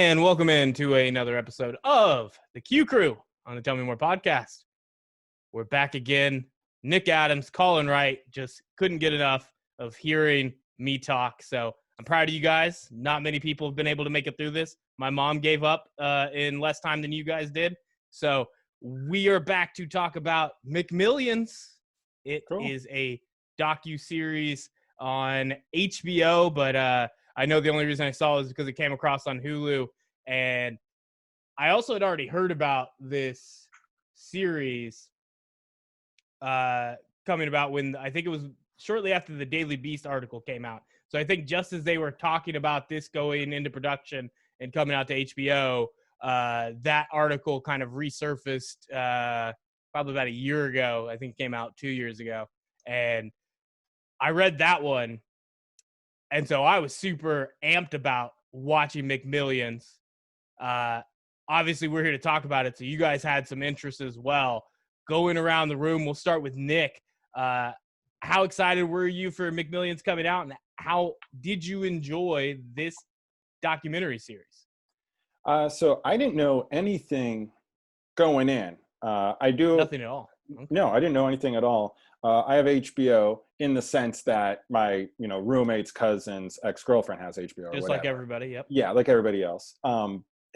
And welcome into another episode of the Q Crew on the Tell Me More podcast. We're back again. Nick Adams, Colin Wright, just couldn't get enough of hearing me talk. So I'm proud of you guys. Not many people have been able to make it through this. My mom gave up in less time than you guys did. So we are back to talk about McMillions. It is a docu-series on HBO, but I know the only reason I saw it is because it came across on Hulu. And I also had already heard about this series coming about when I think it was shortly after the Daily Beast article came out. So I think just as they were talking about this going into production and coming out to HBO, that article kind of resurfaced probably about a year ago. I think it came out 2 years ago. And I read that one. And so I was super amped about watching McMillions. Obviously, we're here to talk about it, so you guys had some interest as well. Going around the room, we'll start with Nick. How excited were you for McMillions coming out, and how did you enjoy this documentary series? So I didn't know anything going in. Nothing at all. Okay. No, I didn't know anything at all. I have HBO in the sense that my, roommate's cousin's ex-girlfriend has HBO. Just like everybody, yep. Yeah, like everybody else.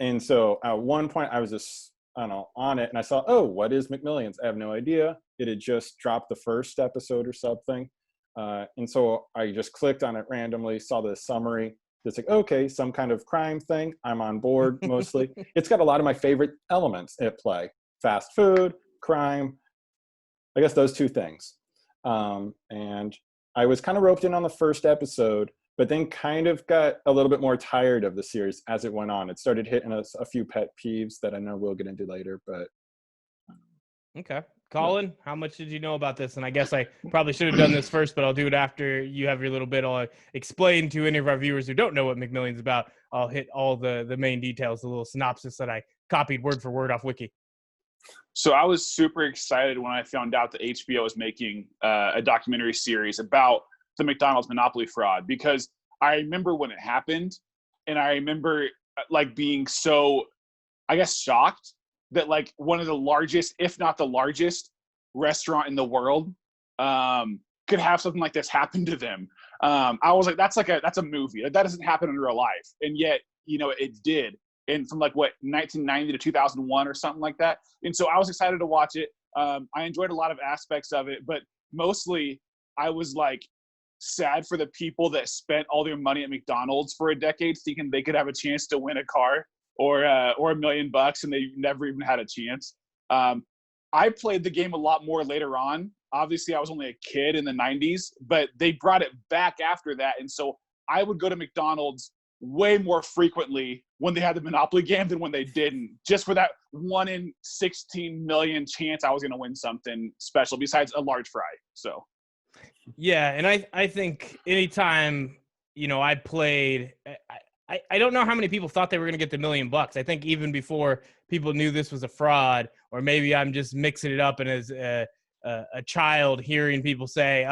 And so at one point I was just, on it, and I saw, what is McMillions? I have no idea. It had just dropped the first episode or something. And so I just clicked on it randomly, saw the summary. It's like, okay, some kind of crime thing. I'm on board mostly. It's got a lot of my favorite elements at play. Fast food, crime, I guess those two things. And I was kind of roped in on the first episode, but then kind of got a little bit more tired of the series as it went on. It started hitting us a few pet peeves that I know we'll get into later, but. Okay. Colin, how much did you know about this? And I guess I probably should have done this first, but I'll do it after you have your little bit. I'll explain to any of our viewers who don't know what McMillions is about. I'll hit all the main details, the little synopsis that I copied word for word off Wiki. So I was super excited when I found out that HBO was making a documentary series about the McDonald's monopoly fraud, because I remember when it happened, and I remember being so, I guess, shocked that one of the largest, if not the largest, restaurant in the world could have something like this happen to them. I was like, that's a movie. That doesn't happen in real life, and yet it did. And from 1990 to 2001 or something like that. And so I was excited to watch it. I enjoyed a lot of aspects of it, but mostly I was sad for the people that spent all their money at McDonald's for a decade thinking they could have a chance to win a car or $1 million, and they never even had a chance. I played the game a lot more later on. Obviously, I was only a kid in the 90s, but they brought it back after that. And so I would go to McDonald's way more frequently when they had the Monopoly game than when they didn't, just for that 1 in 16 million chance I was going to win something special besides a large fry. So, yeah. And I think anytime, I played, I don't know how many people thought they were going to get the $1 million. I think even before people knew this was a fraud, or maybe I'm just mixing it up. And as a child hearing people say,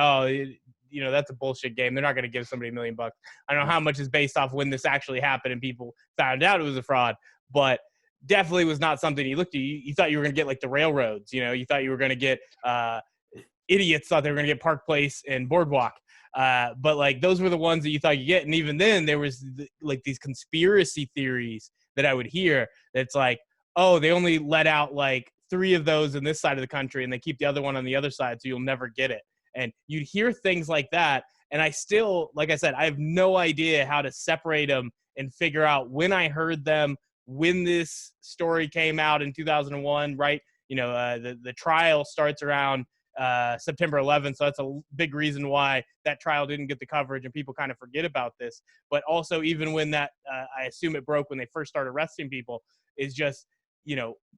that's a bullshit game. They're not going to give somebody $1 million. I don't know how much is based off when this actually happened and people found out it was a fraud, but definitely was not something you looked at. You thought you were going to get the railroads. You thought you were going to get idiots thought they were going to get Park Place and Boardwalk. But those were the ones that you thought you'd get. And even then there was these conspiracy theories that I would hear. That's they only let out 3 of those in this side of the country and they keep the other one on the other side. So you'll never get it. And you'd hear things like that. And I still, like I said, I have no idea how to separate them and figure out when I heard them, when this story came out in 2001, right? The trial starts around September 11th. So that's a big reason why that trial didn't get the coverage and people kind of forget about this. But also even when that, I assume it broke when they first started arresting people, is just,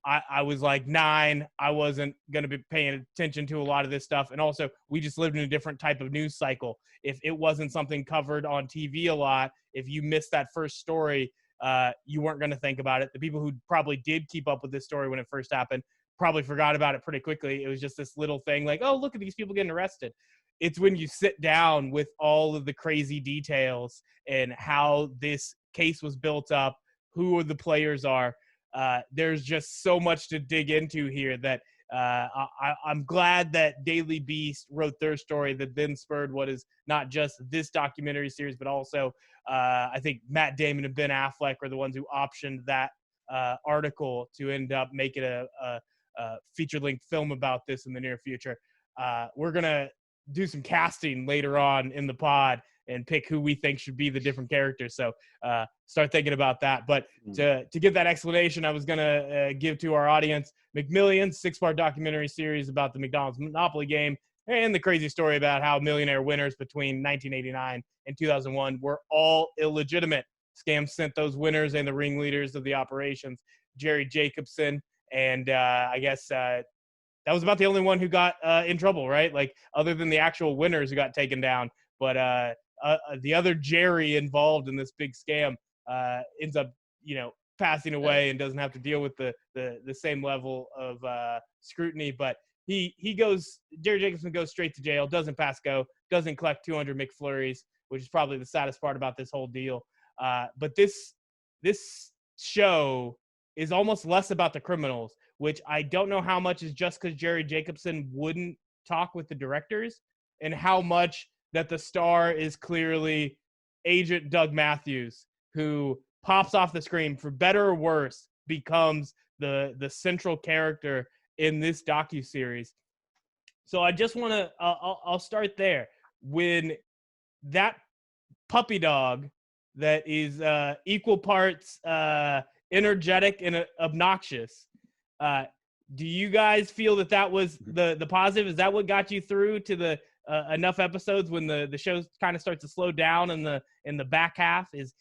I was 9. I wasn't going to be paying attention to a lot of this stuff. And also, we just lived in a different type of news cycle. If it wasn't something covered on TV a lot, if you missed that first story, you weren't going to think about it. The people who probably did keep up with this story when it first happened probably forgot about it pretty quickly. It was just this little thing look at these people getting arrested. It's when you sit down with all of the crazy details and how this case was built up, who the players are. There's just so much to dig into here that I'm glad that Daily Beast wrote their story that then spurred what is not just this documentary series, but also I think Matt Damon and Ben Affleck are the ones who optioned that article to end up making a feature-length film about this in the near future. We're going to do some casting later on in the pod and pick who we think should be the different characters. So start thinking about that. But to give that explanation, I was going to give to our audience McMillions, 6-part documentary series about the McDonald's Monopoly game and the crazy story about how millionaire winners between 1989 and 2001 were all illegitimate. Scams sent those winners and the ringleaders of the operations, Jerry Jacobson, and I guess that was about the only one who got in trouble, right? Like, other than the actual winners who got taken down. But the other Jerry involved in this big scam ends up, passing away and doesn't have to deal with the same level of scrutiny. But Jerry Jacobson goes straight to jail, doesn't pass go, doesn't collect 200 McFlurries, which is probably the saddest part about this whole deal. But this show is almost less about the criminals, which I don't know how much is just because Jerry Jacobson wouldn't talk with the directors, and how much that the star is clearly Agent Doug Matthews, who pops off the screen, for better or worse, becomes the central character in this docu-series. So I just want to, I'll start there. When that puppy dog that is equal parts energetic and obnoxious, do you guys feel that was the positive? Is that what got you through to the enough episodes when the show kind of starts to slow down in the back half? Is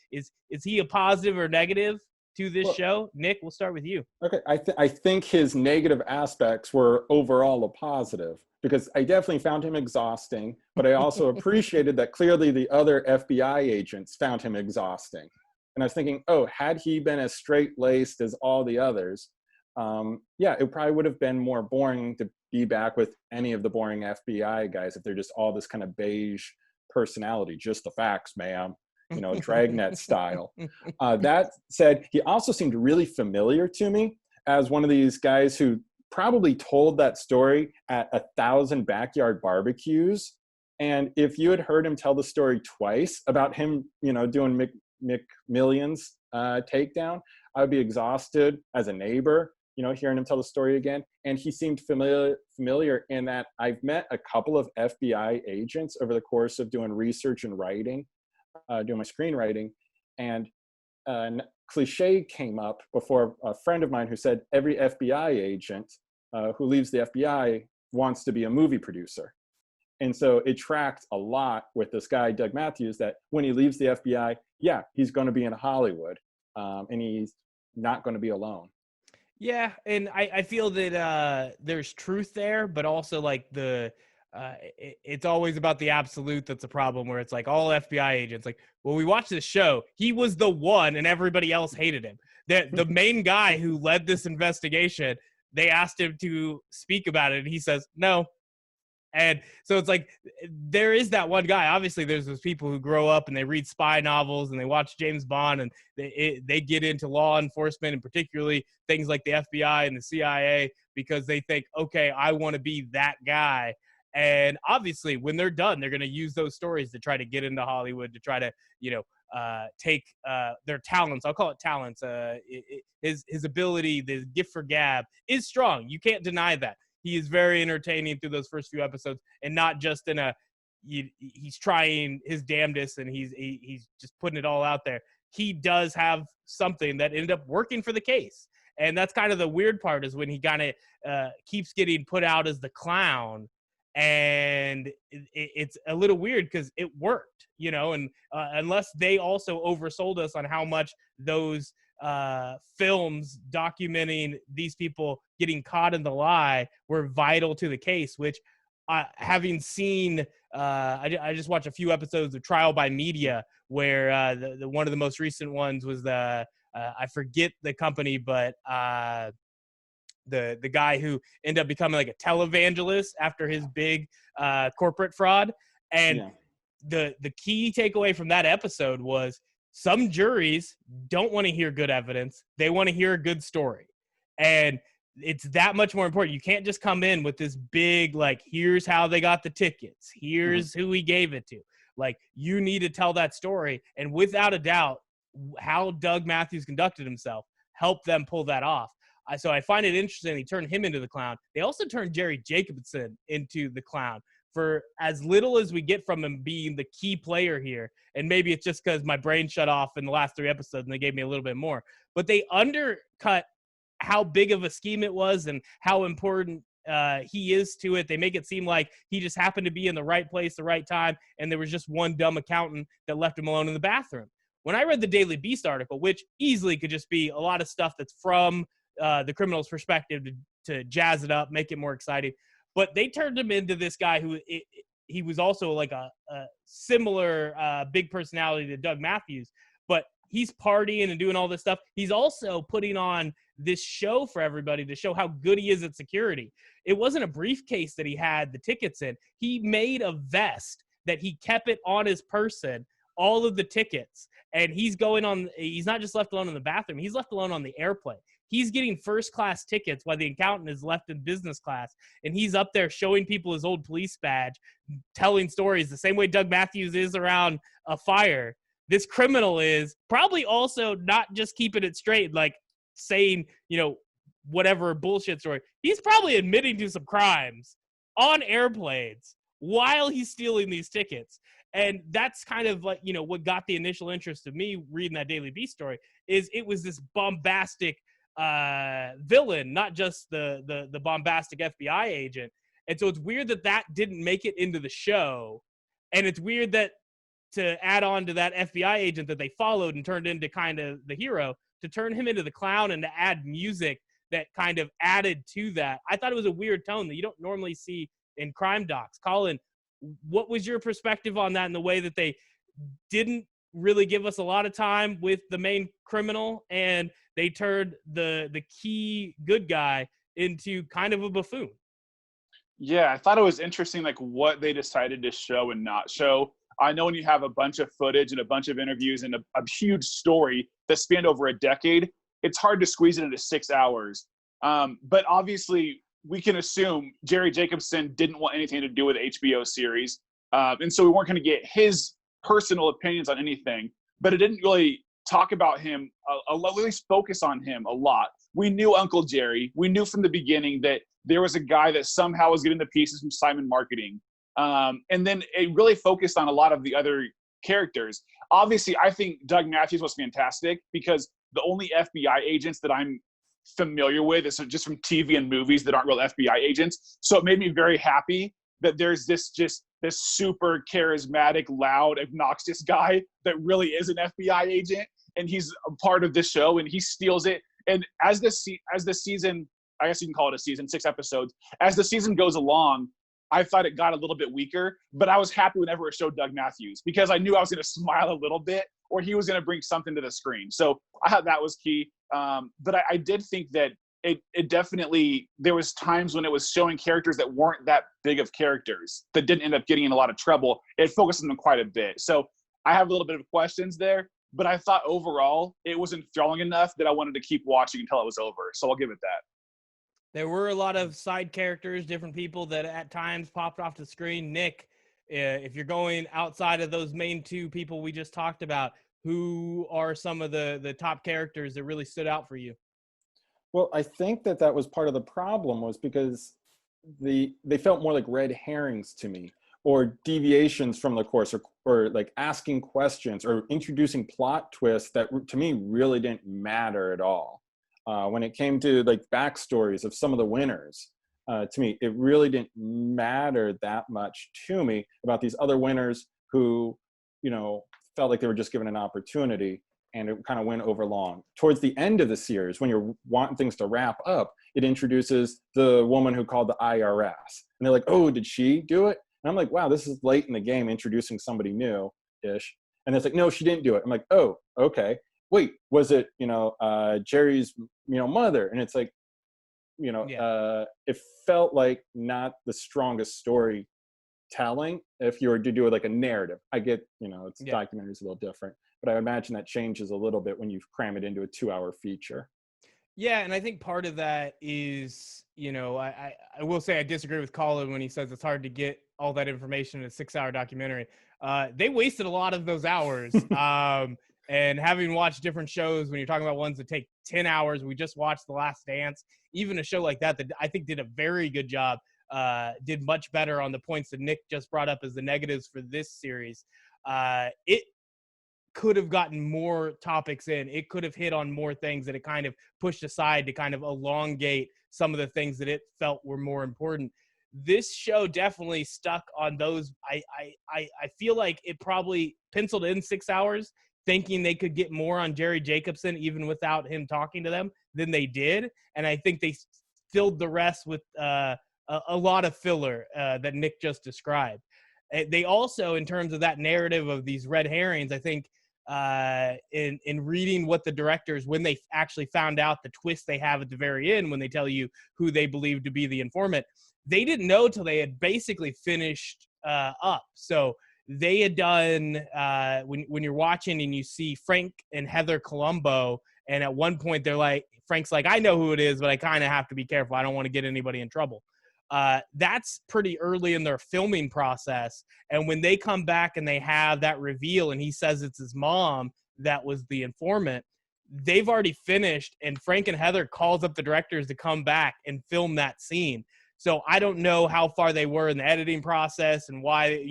he a positive or negative to this show? Nick, we'll start with you. Okay, I think his negative aspects were overall a positive, because I definitely found him exhausting, but I also appreciated that clearly the other FBI agents found him exhausting. And I was thinking, had he been as straight-laced as all the others, it probably would have been more boring to be back with any of the boring FBI guys if they're just all this kind of beige personality. Just the facts, ma'am. Dragnet style. That said, he also seemed really familiar to me as one of these guys who probably told that story at 1,000 backyard barbecues. And if you had heard him tell the story twice about him, doing McMillions takedown, I would be exhausted as a neighbor, hearing him tell the story again. And he seemed familiar in that I've met a couple of FBI agents over the course of doing research and writing, doing my screenwriting. And a cliche came up before a friend of mine who said every FBI agent who leaves the FBI wants to be a movie producer. And so it tracked a lot with this guy, Doug Matthews, that when he leaves the FBI, he's going to be in Hollywood, and he's not going to be alone. Yeah, and I feel that there's truth there, but also like it's always about the absolute that's a problem, where it's like all FBI agents, like, well, we watched this show, he was the one and everybody else hated him. The main guy who led this investigation, they asked him to speak about it, and he says no. And so it's like, there is that one guy. Obviously, there's those people who grow up and they read spy novels and they watch James Bond, and they get into law enforcement, and particularly things like the FBI and the CIA, because they think, okay, I want to be that guy. And obviously, when they're done, they're going to use those stories to try to get into Hollywood, to try to, take their talents. I'll call it talents. His ability, the gift for gab is strong. You can't deny that. He is very entertaining through those first few episodes, and not just in he's trying his damnedest and he's just putting it all out there. He does have something that ended up working for the case. And that's kind of the weird part, is when he kind of keeps getting put out as the clown. And it's a little weird because it worked, and unless they also oversold us on how much those films documenting these people getting caught in the lie were vital to the case, which having seen, I just watched a few episodes of Trial by Media, where the one of the most recent ones was I forget the company, but the guy who ended up becoming like a televangelist after his big corporate fraud. And the key takeaway from that episode was some juries don't want to hear good evidence. They want to hear a good story. And it's that much more important. You can't just come in with this big, like, here's how they got the tickets. Here's who he gave it to. Like, you need to tell that story. And without a doubt, how Doug Matthews conducted himself helped them pull that off. So I find it interesting. They turned him into the clown. They also turned Jerry Jacobson into the clown for as little as we get from him being the key player here. And maybe it's just because my brain shut off in the last 3 episodes and they gave me a little bit more. But they undercut how big of a scheme it was and how important he is to it. They make it seem like he just happened to be in the right place, the right time, and there was just one dumb accountant that left him alone in the bathroom. When I read the Daily Beast article, which easily could just be a lot of stuff that's from the criminal's perspective to jazz it up, make it more exciting. But they turned him into this guy who he was also like a similar big personality to Doug Matthews, but he's partying and doing all this stuff. He's also putting on this show for everybody to show how good he is at security. It wasn't a briefcase that he had the tickets in. He made a vest that he kept it on his person, all of the tickets. And he's not just left alone in the bathroom. He's left alone on the airplane. He's getting first-class tickets while the accountant is left in business class, and he's up there showing people his old police badge, telling stories the same way Doug Matthews is around a fire. This criminal is probably also not just keeping it straight, like saying, whatever bullshit story. He's probably admitting to some crimes on airplanes while he's stealing these tickets. And that's kind of like, what got the initial interest of me reading that Daily Beast story is it was this bombastic villain, not just the bombastic FBI agent. And so it's weird that didn't make it into the show. And it's weird that to add on to that FBI agent that they followed and turned into kind of the hero, to turn him into the clown and to add music that kind of added to that. I thought it was a weird tone that you don't normally see in crime docs. Colin, what was your perspective on that in the way that they didn't really give us a lot of time with the main criminal and they turned the key good guy into kind of a buffoon? Yeah, I thought it was interesting, like what they decided to show and not show. I know when you have a bunch of footage and a bunch of interviews and a huge story that spanned over a decade, it's hard to squeeze it into 6 hours. But obviously, we can assume Jerry Jacobson didn't want anything to do with the HBO series. And so we weren't going to get his personal opinions on anything. But it didn't really talk about him, at least focus on him a lot. We knew Uncle Jerry. We knew from the beginning that there was a guy that somehow was getting the pieces from Simon Marketing. And then it really focused on a lot of the other characters. Obviously, I think Doug Matthews was fantastic because the only FBI agents that I'm familiar with is just from TV and movies that aren't real FBI agents. So it made me very happy that there's this super charismatic, loud, obnoxious guy that really is an FBI agent, and he's a part of this show, and he steals it. And as the season, I guess you can call it a season, 6 episodes, as the season goes along, I thought it got a little bit weaker, but I was happy whenever it showed Doug Matthews because I knew I was going to smile a little bit or he was going to bring something to the screen. So I thought that was key. But I did think that it definitely, there was times when it was showing characters that weren't that big of characters that didn't end up getting in a lot of trouble. It focused on them quite a bit. So I have a little bit of questions there, but I thought overall it was enthralling enough that I wanted to keep watching until it was over. So I'll give it that. There were a lot of side characters, different people that at times popped off the screen. Nick, if you're going outside of those main 2 people we just talked about, who are some of the top characters that really stood out for you? Well, I think that was part of the problem was because they felt more like red herrings to me, or deviations from the course, or like asking questions or introducing plot twists that to me really didn't matter at all. When it came to like backstories of some of the winners, to me, it really didn't matter that much to me about these other winners who, felt like they were just given an opportunity, and it kind of went over long. Towards the end of the series, when you're wanting things to wrap up, it introduces the woman who called the IRS. And they're like, oh, did she do it? And I'm like, wow, this is late in the game introducing somebody new-ish. And it's like, no, she didn't do it. I'm like, oh, okay. Wait, was it, Jerry's, mother? And it's like, it felt like not the strongest storytelling if you were to do it like a narrative. I get, documentary is a little different. but I imagine that changes a little bit when you cram it into a 2-hour feature. Yeah, and I think part of that is, I will say I disagree with Colin when he says it's hard to get all that information in a 6-hour documentary. They wasted a lot of those hours. And having watched different shows, when you're talking about ones that take 10 hours, we just watched The Last Dance, even a show like that I think did a very good job, did much better on the points that Nick just brought up as the negatives for this series. It could have gotten more topics in. It could have hit on more things that it kind of pushed aside to kind of elongate some of the things that it felt were more important. This show definitely stuck on those. I feel like it probably penciled in 6 hours, thinking they could get more on Jerry Jacobson even without him talking to them than they did. And I think they filled the rest with a lot of filler that Nick just described. They also, in terms of that narrative of these red herrings, I think in reading what the directors, when they actually found out the twist they have at the very end, when they tell you who they believe to be the informant, they didn't know till they had basically finished up. So they had done, when you're watching and you see Frank and Heather Colombo, and at one point they're like, Frank's like, I know who it is, but I kind of have to be careful. I don't want to get anybody in trouble. That's pretty early in their filming process. And when they come back and they have that reveal and he says it's his mom that was the informant, they've already finished, and Frank and Heather calls up the directors to come back and film that scene. So I don't know how far they were in the editing process and why,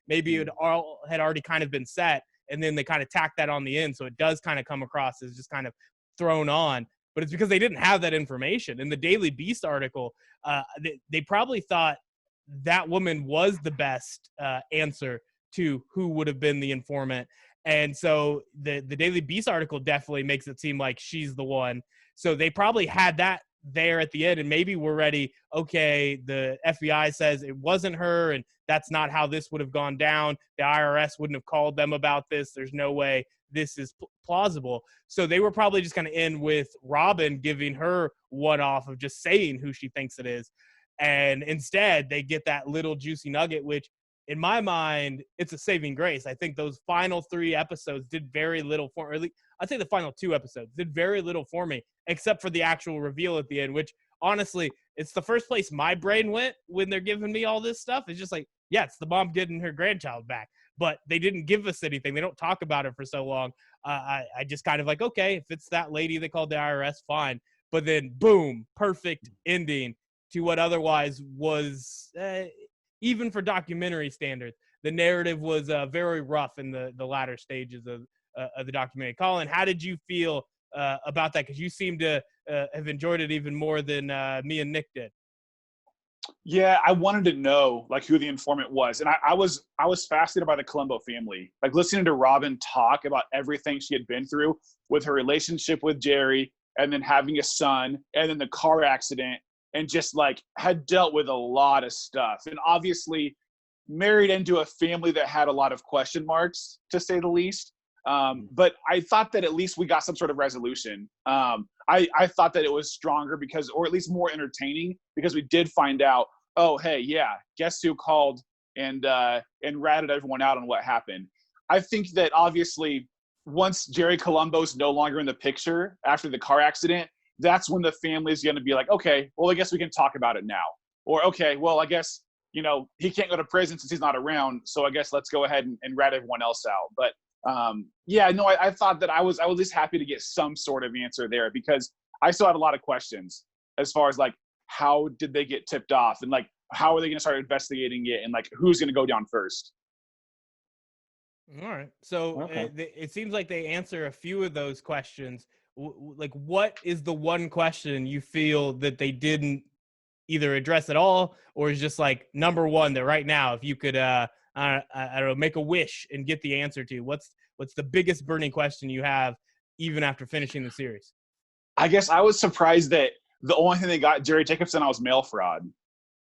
maybe it all had already kind of been set, and then they kind of tacked that on the end. So it does kind of come across as just kind of thrown on. But it's because they didn't have that information. In the Daily Beast article, they probably thought that woman was the best answer to who would have been the informant. And so the Daily Beast article definitely makes it seem like she's the one. So they probably had that there at the end, and maybe we're ready. Okay, the FBI says it wasn't her, and that's not how this would have gone down. The IRS wouldn't have called them about this. There's no way this is plausible. So they were probably just going to end with Robin giving her one off of just saying who she thinks it is. And instead they get that little juicy nugget, which in my mind, it's a saving grace. I think those final 3 episodes did very little for, or at least I'd say the final 2 episodes did very little for me, except for the actual reveal at the end, which honestly, it's the first place my brain went when they're giving me all this stuff. It's just like, yeah, it's the mom getting her grandchild back. But they didn't give us anything. They don't talk about it for so long. I just kind of like, okay, if it's that lady they called the IRS, fine. But then, boom, perfect ending to what otherwise was, even for documentary standards, the narrative was very rough in the latter stages of the documentary. Colin, how did you feel about that? Because you seem to have enjoyed it even more than me and Nick did. Yeah, I wanted to know like who the informant was, and I was fascinated by the Colombo family. Like listening to Robin talk about everything she had been through with her relationship with Jerry, and then having a son, and then the car accident, and just like had dealt with a lot of stuff, and obviously married into a family that had a lot of question marks, to say the least. But I thought that at least we got some sort of resolution. I thought that it was stronger because, or at least more entertaining, because we did find out, oh, hey, yeah, guess who called and ratted everyone out on what happened. I think that obviously once Jerry Colombo's no longer in the picture after the car accident, that's when the family is going to be like, okay, well, I guess we can talk about it now. Or, okay, well, I guess, he can't go to prison since he's not around. So I guess let's go ahead and rat everyone else out. But I thought that I was at least happy to get some sort of answer there, because I still had a lot of questions as far as like, how did they get tipped off, and like, how are they going to start investigating it, and like, who's going to go down first? All right. So Okay. it seems like they answer a few of those questions. Like, what is the one question you feel that they didn't either address at all, or is just like number one that right now, if you could, I don't know, make a wish and get the answer to, what's the biggest burning question you have even after finishing the series? I guess I was surprised that the only thing they got Jerry Jacobson on was mail fraud.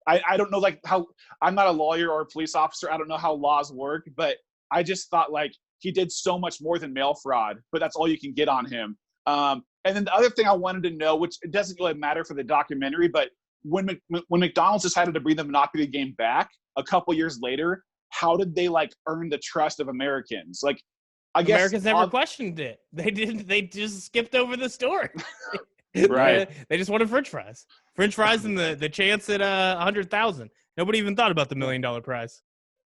I don't know, like, how, I'm not a lawyer or a police officer. I don't know how laws work, but I just thought like he did so much more than mail fraud, but that's all you can get on him. And then the other thing I wanted to know, which it doesn't really matter for the documentary, but when McDonald's decided to bring the Monopoly game back a couple years later, how did they like earn the trust of Americans? Like, I guess Americans never questioned it. They didn't. They just skipped over the story. Right. They just wanted French fries. French fries and the chance at 100,000. Nobody even thought about the $1 million prize.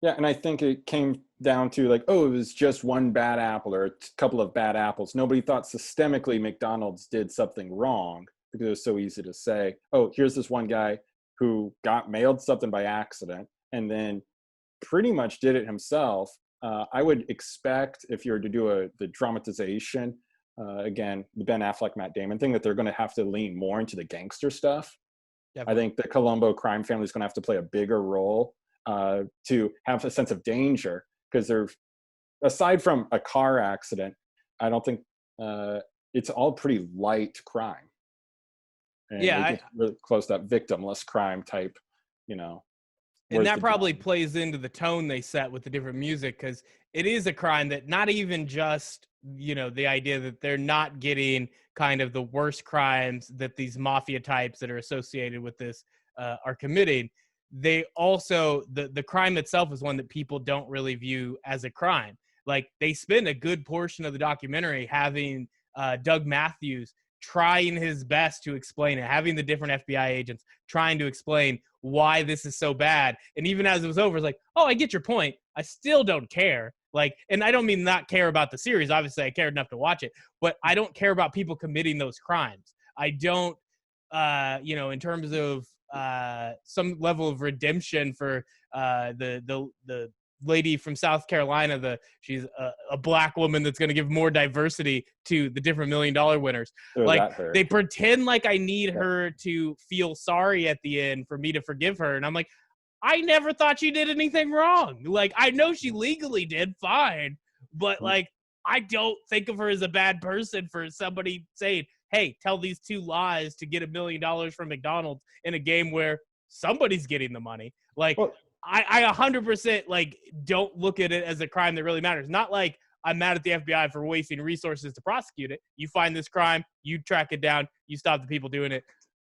Yeah, and I think it came down to like, oh, it was just one bad apple or a couple of bad apples. Nobody thought systemically McDonald's did something wrong because it was so easy to say, oh, here's this one guy who got mailed something by accident and then pretty much did it himself. I would expect if you were to do the dramatization, again, the Ben Affleck, Matt Damon thing, that they're going to have to lean more into the gangster stuff. Definitely. I think the Colombo crime family is going to have to play a bigger role to have a sense of danger, because they're, aside from a car accident, I don't think it's all pretty light crime. And yeah, really close to that victimless crime type, you know. And that probably plays into the tone they set with the different music, because it is a crime that not even just, you know, the idea that they're not getting kind of the worst crimes that these mafia types that are associated with this are committing. They also, the crime itself is one that people don't really view as a crime. Like, they spend a good portion of the documentary having Doug Matthews trying his best to explain it, having the different FBI agents trying to explain why this is so bad. And even as it was over, it's like, oh, I get your point. I still don't care. Like, and I don't mean not care about the series. Obviously, I cared enough to watch it, but I don't care about people committing those crimes. I don't, you know, in terms of some level of redemption for the lady from South Carolina, she's a black woman that's going to give more diversity to the different $1 million winners. Like, they pretend like I need her to feel sorry at the end for me to forgive her. And I'm like, I never thought she did anything wrong. Like, I know she legally did fine, but like, I don't think of her as a bad person for somebody saying, hey, tell these 2 lies to get $1 million from McDonald's in a game where somebody's getting the money. Like, well, I 100% like don't look at it as a crime that really matters. Not like I'm mad at the FBI for wasting resources to prosecute it. You find this crime, you track it down, you stop the people doing it.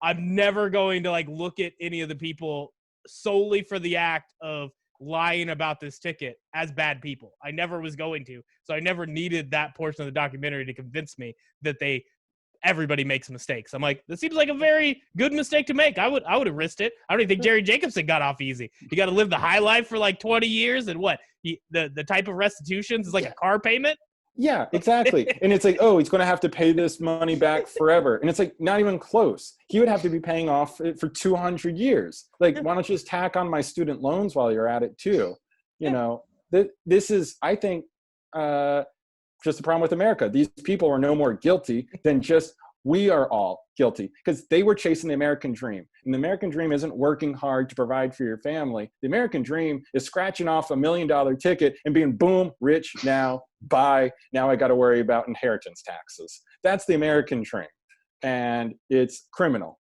I'm never going to like look at any of the people solely for the act of lying about this ticket as bad people. I never was going to. So I never needed that portion of the documentary to convince me that everybody makes mistakes. I'm like, this seems like a very good mistake to make. I would have risked it. I don't even think Jerry Jacobson got off easy. You got to live the high life for like 20 years, and what? The type of restitutions is like a car payment. Yeah, exactly. And it's like, oh, he's going to have to pay this money back forever. And it's like, not even close. He would have to be paying off it for 200 years. Like, why don't you just tack on my student loans while you're at it too? You know, this is, I think, just the problem with America. These people are no more guilty than just we are all guilty, because they were chasing the American dream. And the American dream isn't working hard to provide for your family. The American dream is scratching off $1 million ticket and being boom, rich now, bye. Now I got to worry about inheritance taxes. That's the American dream. And it's criminal.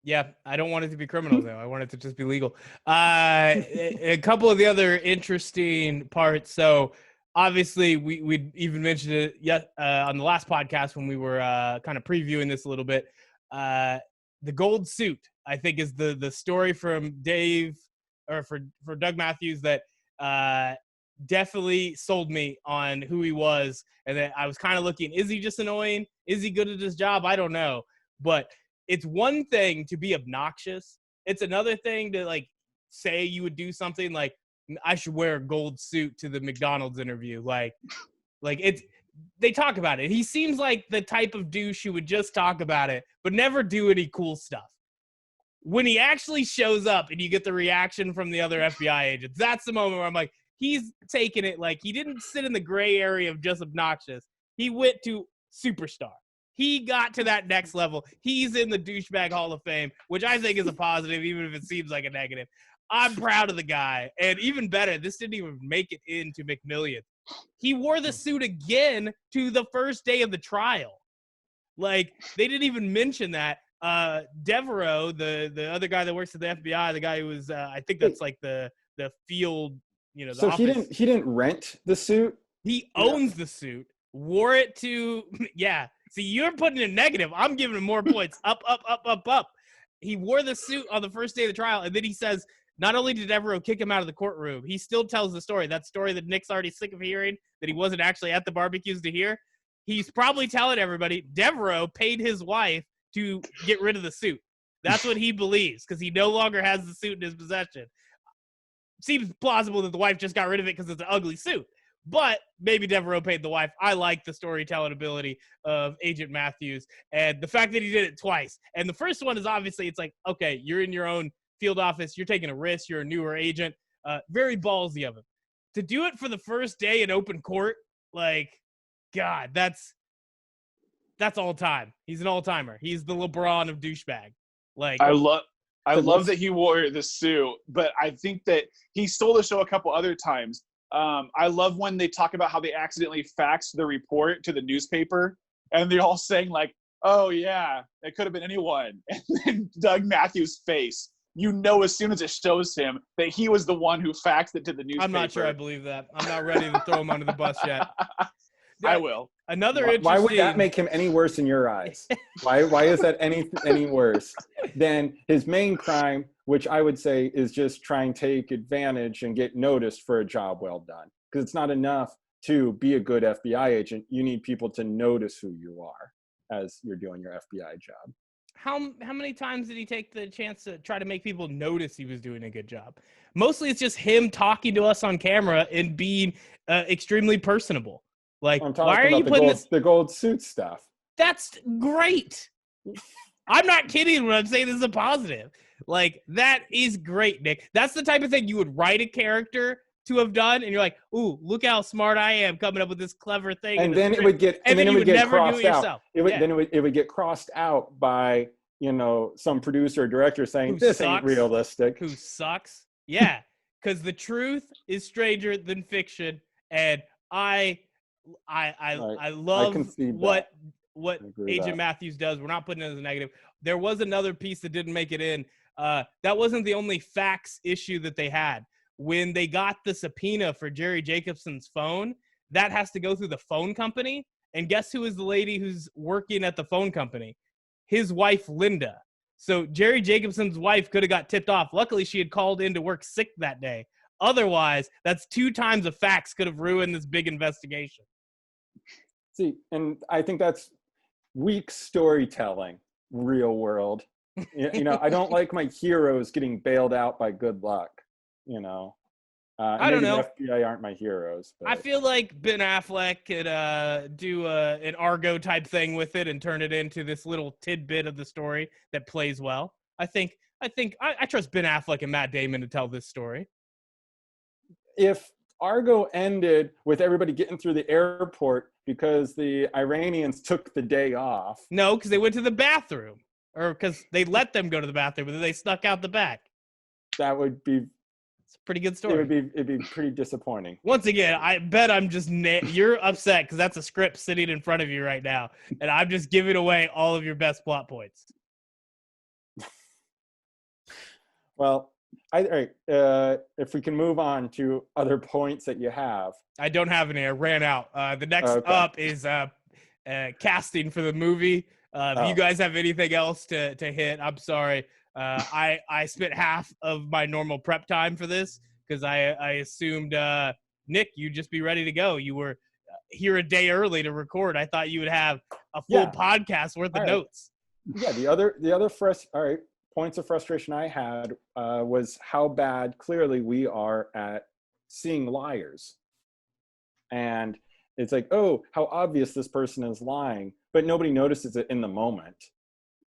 Yeah, I don't want it to be criminal, though. I want it to just be legal. A couple of the other interesting parts. So, obviously, we even mentioned it on the last podcast when we were kind of previewing this a little bit. The gold suit, I think, is the story from Dave, or for Doug Matthews, that definitely sold me on who he was. And then I was kind of looking, is he just annoying? Is he good at his job? I don't know. But it's one thing to be obnoxious. It's another thing to like say you would do something like, I should wear a gold suit to the McDonald's interview. Like they talk about it. He seems like the type of douche who would just talk about it, but never do any cool stuff. When he actually shows up and you get the reaction from the other FBI agents, that's the moment where I'm like, he's taking it. Like, he didn't sit in the gray area of just obnoxious. He went to superstar. He got to that next level. He's in the douchebag Hall of Fame, which I think is a positive, even if it seems like a negative. I'm proud of the guy. And even better, this didn't even make it into McMillions. He wore the suit again to the first day of the trial. Like, they didn't even mention that. Devereaux, the other guy that works at the FBI, the guy who was, I think that's like the field, you know. The so office. he didn't rent the suit? He owns the suit, wore it to, yeah. See, you're putting it negative. I'm giving him more points. Up. He wore the suit on the first day of the trial, and then he says not only did Devereaux kick him out of the courtroom, he still tells the story. That story that Nick's already sick of hearing, that he wasn't actually at the barbecues to hear. He's probably telling everybody Devereaux paid his wife to get rid of the suit. That's what he believes, because he no longer has the suit in his possession. Seems plausible that the wife just got rid of it because it's an ugly suit. But maybe Devereaux paid the wife. I like the storytelling ability of Agent Matthews and the fact that he did it twice. And the first one is obviously, it's like, okay, you're in your own field office. You're taking a risk. You're a newer agent. Very ballsy of him. To do it for the first day in open court, like, God, that's all time. He's an all-timer. He's the LeBron of douchebag. Like, I love that he wore the suit, but I think that he stole the show a couple other times. I love when they talk about how they accidentally faxed the report to the newspaper, and they're all saying like, "Oh yeah, it could have been anyone." And then Doug Matthews' face, as soon as it shows him that he was the one who faxed it to the newspaper. I'm not sure I believe that. I'm not ready to throw him under the bus yet. I will. Why would that make him any worse in your eyes? Why is that any worse than his main crime, which I would say is just trying to take advantage and get noticed for a job well done? Because it's not enough to be a good FBI agent. You need people to notice who you are as you're doing your FBI job. How many times did he take the chance to try to make people notice he was doing a good job? Mostly it's just him talking to us on camera and being extremely personable. Like, why are you putting the gold suit stuff? That's great. I'm not kidding when I'm saying this is a positive. Like, that is great, Nick. That's the type of thing you would write a character to have done, and you're like, ooh, look how smart I am coming up with this clever thing. And then it would get, and then it would get crossed out. Then it would get crossed out by, some producer or director saying, this ain't realistic. Who sucks. Yeah, because the truth is stranger than fiction, and I love what Agent Matthews does. We're not putting it as a negative. There was another piece that didn't make it in. That wasn't the only fax issue that they had. When they got the subpoena for Jerry Jacobson's phone, that has to go through the phone company. And guess who is the lady who's working at the phone company? His wife, Linda. So Jerry Jacobson's wife could have got tipped off. Luckily, she had called in to work sick that day. Otherwise, that's 2 times a fax could have ruined this big investigation. See, and I think that's weak storytelling, real world. I don't like my heroes getting bailed out by good luck. I don't know. The FBI aren't my heroes. But. I feel like Ben Affleck could do an Argo type thing with it and turn it into this little tidbit of the story that plays well. I trust Ben Affleck and Matt Damon to tell this story. If Argo ended with everybody getting through the airport because the Iranians took the day off. No, because they went to the bathroom. Or because they let them go to the bathroom, but then they snuck out the back. That would be... It's a pretty good story. It'd be pretty disappointing. Once again, I bet I'm just... You're upset because that's a script sitting in front of you right now. And I'm just giving away all of your best plot points. Well... all right, if we can move on to other points that you have. I don't have any. I ran out. The next up is casting for the movie. If you guys have anything else to hit, I'm sorry. I spent half of my normal prep time for this because I assumed, Nick, you'd just be ready to go. You were here a day early to record. I thought you would have a full podcast worth of notes. Yeah, the other points of frustration I had was how bad clearly we are at seeing liars. And it's like, oh, how obvious this person is lying, but nobody notices it in the moment.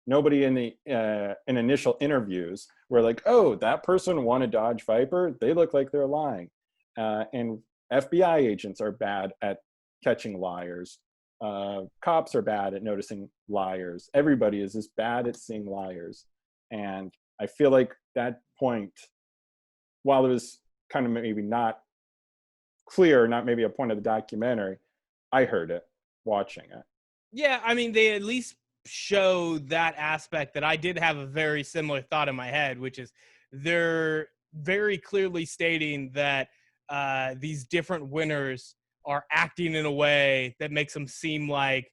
Nobody in the in initial interviews were like, oh, that person won a Dodge Viper. They look like they're lying. And FBI agents are bad at catching liars. Cops are bad at noticing liars. Everybody is as bad at seeing liars. And I feel like that point, while it was kind of maybe not clear, not maybe a point of the documentary, I heard it watching it. Yeah, I mean, they at least show that aspect that I did have a very similar thought in my head, which is they're very clearly stating that these different winners are acting in a way that makes them seem like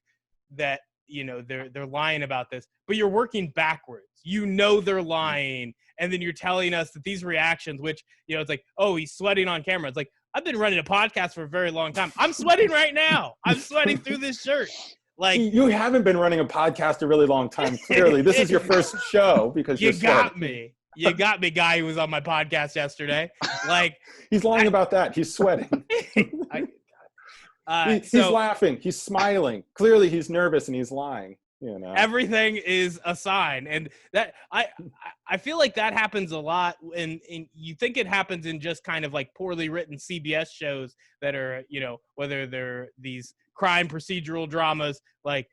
that they're lying about this, but you're working backwards. They're lying, and then you're telling us that these reactions, which it's like, oh, he's sweating on camera. It's like, I've been running a podcast for a very long time. I'm sweating right now. I'm sweating through this shirt. Like, you haven't been running a podcast a really long time. Clearly, this is your first show because you got me. You got me, guy who was on my podcast yesterday. Like, he's lying about that. He's sweating. He's laughing. He's smiling. Clearly, he's nervous and he's lying. Everything is a sign, and that I feel like that happens a lot. And you think it happens in just kind of like poorly written CBS shows that are, whether they're these crime procedural dramas, like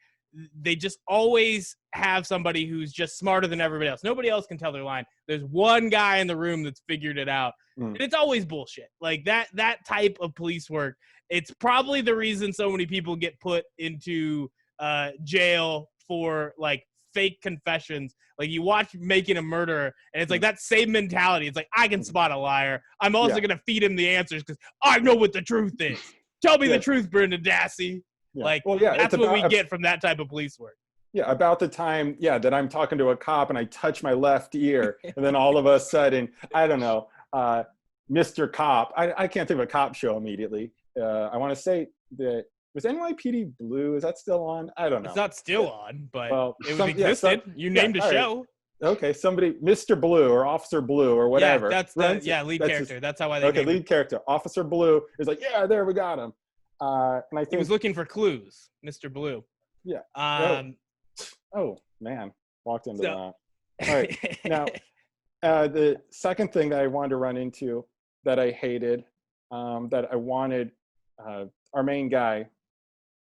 they just always have somebody who's just smarter than everybody else. Nobody else can tell their line. There's one guy in the room that's figured it out. And it's always bullshit. Like that type of police work. It's probably the reason so many people get put into jail for like fake confessions. Like you watch Making a Murderer, and it's like that same mentality. It's like, I can spot a liar. I'm also going to feed him the answers because I know what the truth is. Tell me the truth, Brendan Dassey. Yeah. Like, that's what we get from that type of police work. Yeah, about the time, that I'm talking to a cop and I touch my left ear, and then all of a sudden, I don't know, Mr. Cop. I can't think of a cop show immediately. I want to say that, was NYPD Blue, is that still on? I don't know. It's not still on, but it existed. You named a show. Right. Okay, somebody, Mr. Blue or Officer Blue or whatever. Yeah, that's lead character. That's how I think. Okay, lead character. Officer Blue is like, yeah, there, we got him. And I think he was looking for clues, Mr. Blue. Yeah. Oh man, walked into that. All right. Now, the second thing that I wanted to run into that I hated, that I wanted our main guy,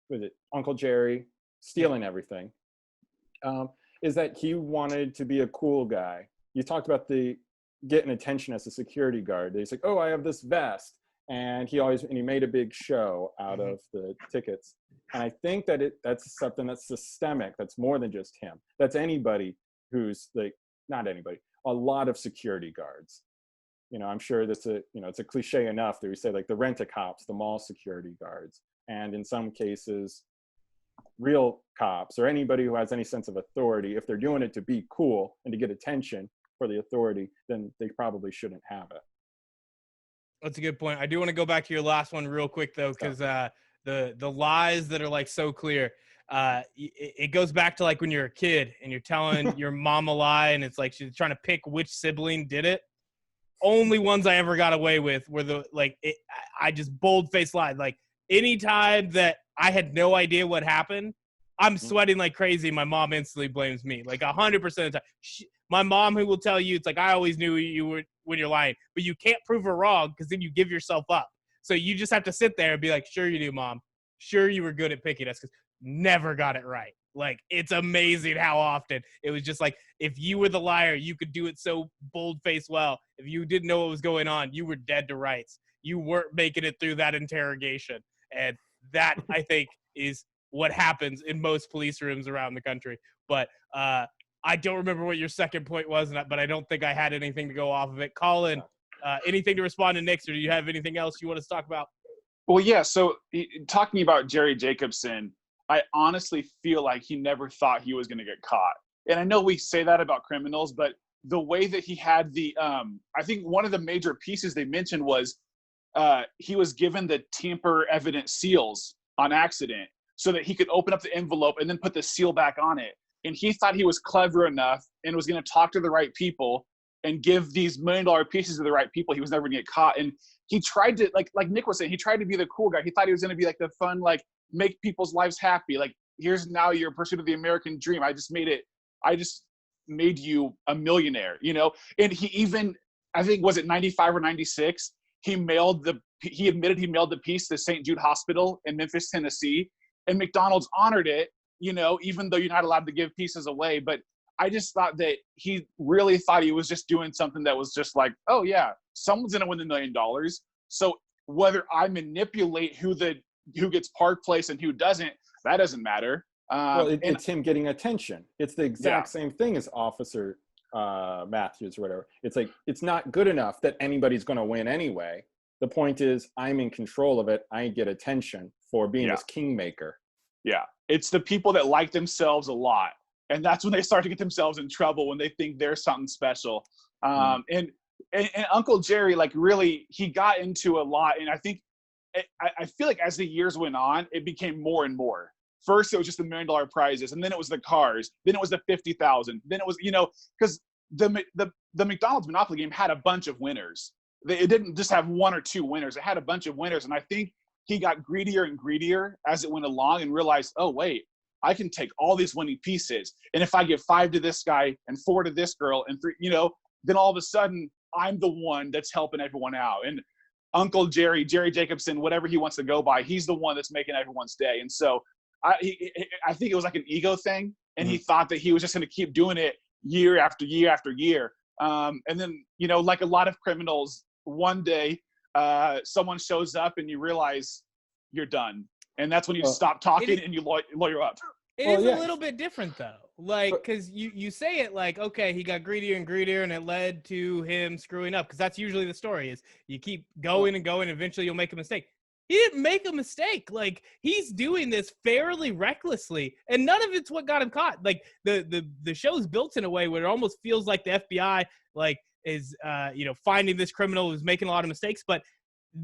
was it Uncle Jerry, stealing everything, is that he wanted to be a cool guy. You talked about the getting attention as a security guard. He's like, oh, I have this vest. And he made a big show out of the tickets. And I think that that's something that's systemic. That's more than just him. That's anybody who's like, not anybody, a lot of security guards. I'm sure that's it's a cliche enough that we say like the rent-a-cops, the mall security guards. And in some cases, real cops or anybody who has any sense of authority, if they're doing it to be cool and to get attention for the authority, then they probably shouldn't have it. That's a good point. I do want to go back to your last one real quick though, because the lies that are like so clear, it goes back to like when you're a kid and you're telling your mom a lie and it's like she's trying to pick which sibling did it. Only ones I ever got away with were I just bold-faced lied. Like anytime that I had no idea what happened, I'm sweating like crazy. My mom instantly blames me, like 100% of the time. My mom, who will tell you, it's like, I always knew you were when you're lying, but you can't prove her wrong because then you give yourself up. So you just have to sit there and be like, sure you do, Mom. Sure you were good at picking us, because never got it right. Like, it's amazing how often it was just like, if you were the liar, you could do it so bold-faced well. If you didn't know what was going on, you were dead to rights. You weren't making it through that interrogation. And that, I think, is what happens in most police rooms around the country. But I don't remember what your second point was, but I don't think I had anything to go off of it. Colin, anything to respond to Nick's, or do you have anything else you want us to talk about? Well, yeah. So talking about Jerry Jacobson, I honestly feel like he never thought he was going to get caught. And I know we say that about criminals, but the way that he had I think one of the major pieces they mentioned was he was given the tamper evidence seals on accident so that he could open up the envelope and then put the seal back on it. And he thought he was clever enough and was going to talk to the right people and give these $1 million pieces to the right people. He was never going to get caught. And he tried to, like Nick was saying, he tried to be the cool guy. He thought he was going to be like the fun, like make people's lives happy. Like, here's now your pursuit of the American dream. I just made you a millionaire, And he even, I think, was it 95 or 96? He admitted he mailed the piece to St. Jude Hospital in Memphis, Tennessee. And McDonald's honored it, even though you're not allowed to give pieces away. But I just thought that he really thought he was just doing something that was just like, oh yeah, someone's gonna win $1 million. So whether I manipulate who gets Park Place and who doesn't, that doesn't matter. It's him getting attention. It's the exact same thing as Officer Matthews or whatever. It's like, it's not good enough that anybody's gonna win anyway. The point is, I'm in control of it. I get attention for being this kingmaker. Yeah. It's the people that like themselves a lot. And that's when they start to get themselves in trouble, when they think they're something special. And Uncle Jerry, like, really, he got into a lot. And I think, I feel like as the years went on, it became more and more. First, it was just the $1 million prizes, and then it was the cars, then it was the 50,000, then it was, because the McDonald's Monopoly game had a bunch of winners. It didn't just have one or two winners; it had a bunch of winners, and I think he got greedier and greedier as it went along, and realized, oh wait, I can take all these winning pieces, and if I give 5 to this guy and 4 to this girl and 3, then all of a sudden I'm the one that's helping everyone out. And Uncle Jerry Jacobson, whatever he wants to go by, he's the one that's making everyone's day. And so I think it was like an ego thing, and he thought that he was just going to keep doing it year after year after year. And then, like a lot of criminals, one day someone shows up and you realize you're done. And that's when you stop talking and you lawyer up. It is a little bit different, though. Like, because you say it like, okay, he got greedier and greedier, and it led to him screwing up. Because that's usually the story, is you keep going and going, and eventually you'll make a mistake. He didn't make a mistake. Like, he's doing this fairly recklessly, and none of it's what got him caught. Like, the show's built in a way where it almost feels like the FBI, like, is finding this criminal who's making a lot of mistakes, but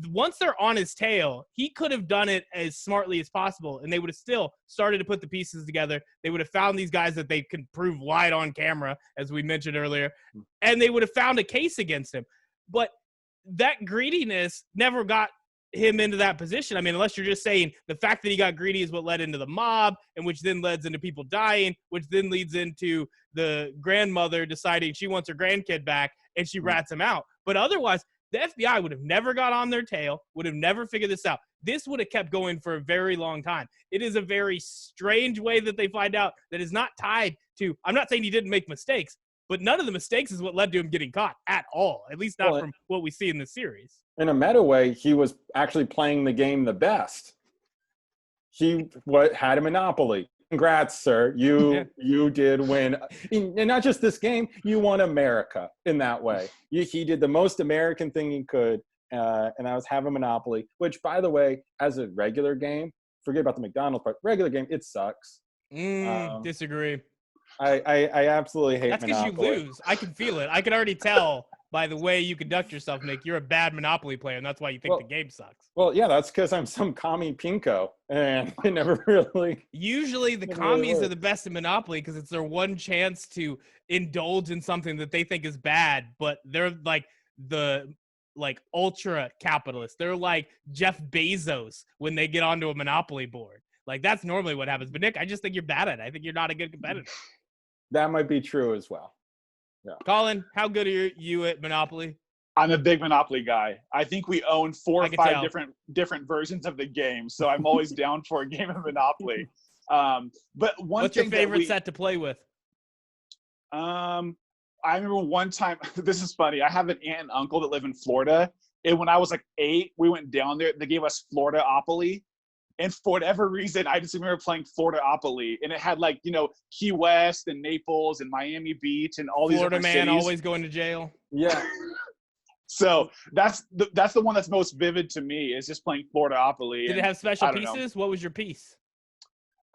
once they're on his tail, he could have done it as smartly as possible, and they would have still started to put the pieces together. They would have found these guys that they could prove lied on camera, as we mentioned earlier, and they would have found a case against him. But that greediness never got him into that position. I mean, unless you're just saying the fact that he got greedy is what led into the mob, and which then leads into people dying, which then leads into the grandmother deciding she wants her grandkid back, and she rats him out. But otherwise, the FBI would have never got on their tail, would have never figured this out. This would have kept going for a very long time. It is a very strange way that they find out that is not tied to, I'm not saying he didn't make mistakes, but none of the mistakes is what led to him getting caught at all, at least not from what we see in the series. In a meta way, he was actually playing the game the best. He had a monopoly. Congrats, sir. You did win. And not just this game, you won America in that way. He did the most American thing he could, and that was have a monopoly, which, by the way, as a regular game, forget about the McDonald's part, regular game, it sucks. Disagree. I absolutely hate That's Monopoly. That's because you lose. I can feel it. I can already tell by the way you conduct yourself, Nick. You're a bad Monopoly player, and that's why you think the game sucks. Well, yeah, that's because I'm some commie pinko, and it never really... Usually the commies are the best in Monopoly because it's their one chance to indulge in something that they think is bad, but they're like the ultra capitalists. They're like Jeff Bezos when they get onto a Monopoly board. Like, that's normally what happens. But Nick, I just think you're bad at it. I think you're not a good competitor. That might be true as well. Yeah. Colin, how good are you at Monopoly? I'm a big Monopoly guy. I think we own 4 or 5 different versions of the game, so I'm always down for a game of Monopoly. But what's your favorite set to play with? I remember one time. This is funny. I have an aunt and uncle that live in Florida, and when I was like 8, we went down there. They gave us Florida-opoly. And for whatever reason, I just remember playing Florida-opoly, and it had Key West and Naples and Miami Beach and all these different cities. Florida man always going to jail. Yeah. So that's the one that's most vivid to me, is just playing Florida-opoly. Did it have special pieces? What was your piece?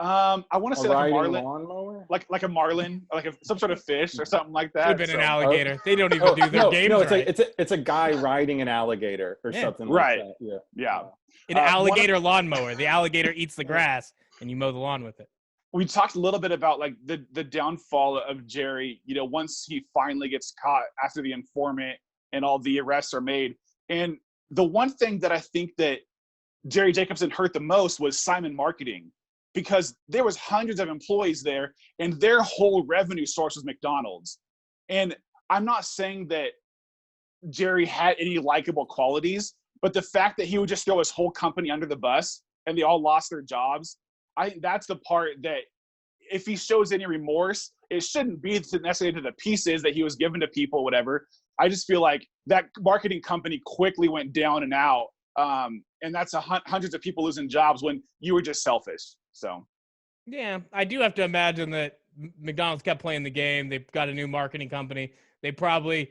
I want to say like a marlin, lawnmower? like a marlin, some sort of fish or something like that. Could have been an alligator. They don't even do their games right. It's a guy riding an alligator or something like that. Yeah. An alligator lawnmower. The alligator eats the grass, and you mow the lawn with it. We talked a little bit about the downfall of Jerry. Once he finally gets caught after the informant and all the arrests are made. And the one thing that I think that Jerry Jacobson hurt the most was Simon Marketing, because there was hundreds of employees there, and their whole revenue source was McDonald's. And I'm not saying that Jerry had any likable qualities, but the fact that he would just throw his whole company under the bus and they all lost their jobs, I think that's the part that if he shows any remorse, it shouldn't be necessarily to the pieces that he was given to people, whatever. I just feel like that marketing company quickly went down and out. And that's hundreds of people losing jobs when you were just selfish. So, yeah, I do have to imagine that McDonald's kept playing the game. They've got a new marketing company. They probably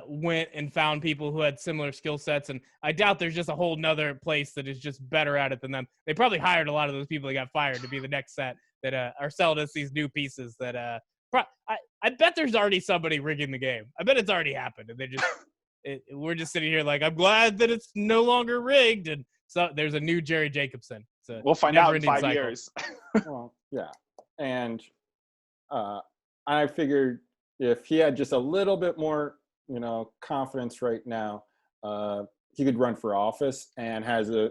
went and found people who had similar skill sets. And I doubt there's just a whole nother place that is just better at it than them. They probably hired a lot of those people that got fired to be the next set that are selling us these new pieces that I bet there's already somebody rigging the game. I bet it's already happened. And they just we're just sitting here like, I'm glad that it's no longer rigged. And so there's a new Jerry Jacobson. So we'll find out in 5 years. Well, yeah. And I figured if he had just a little bit more, confidence right now, he could run for office and has a,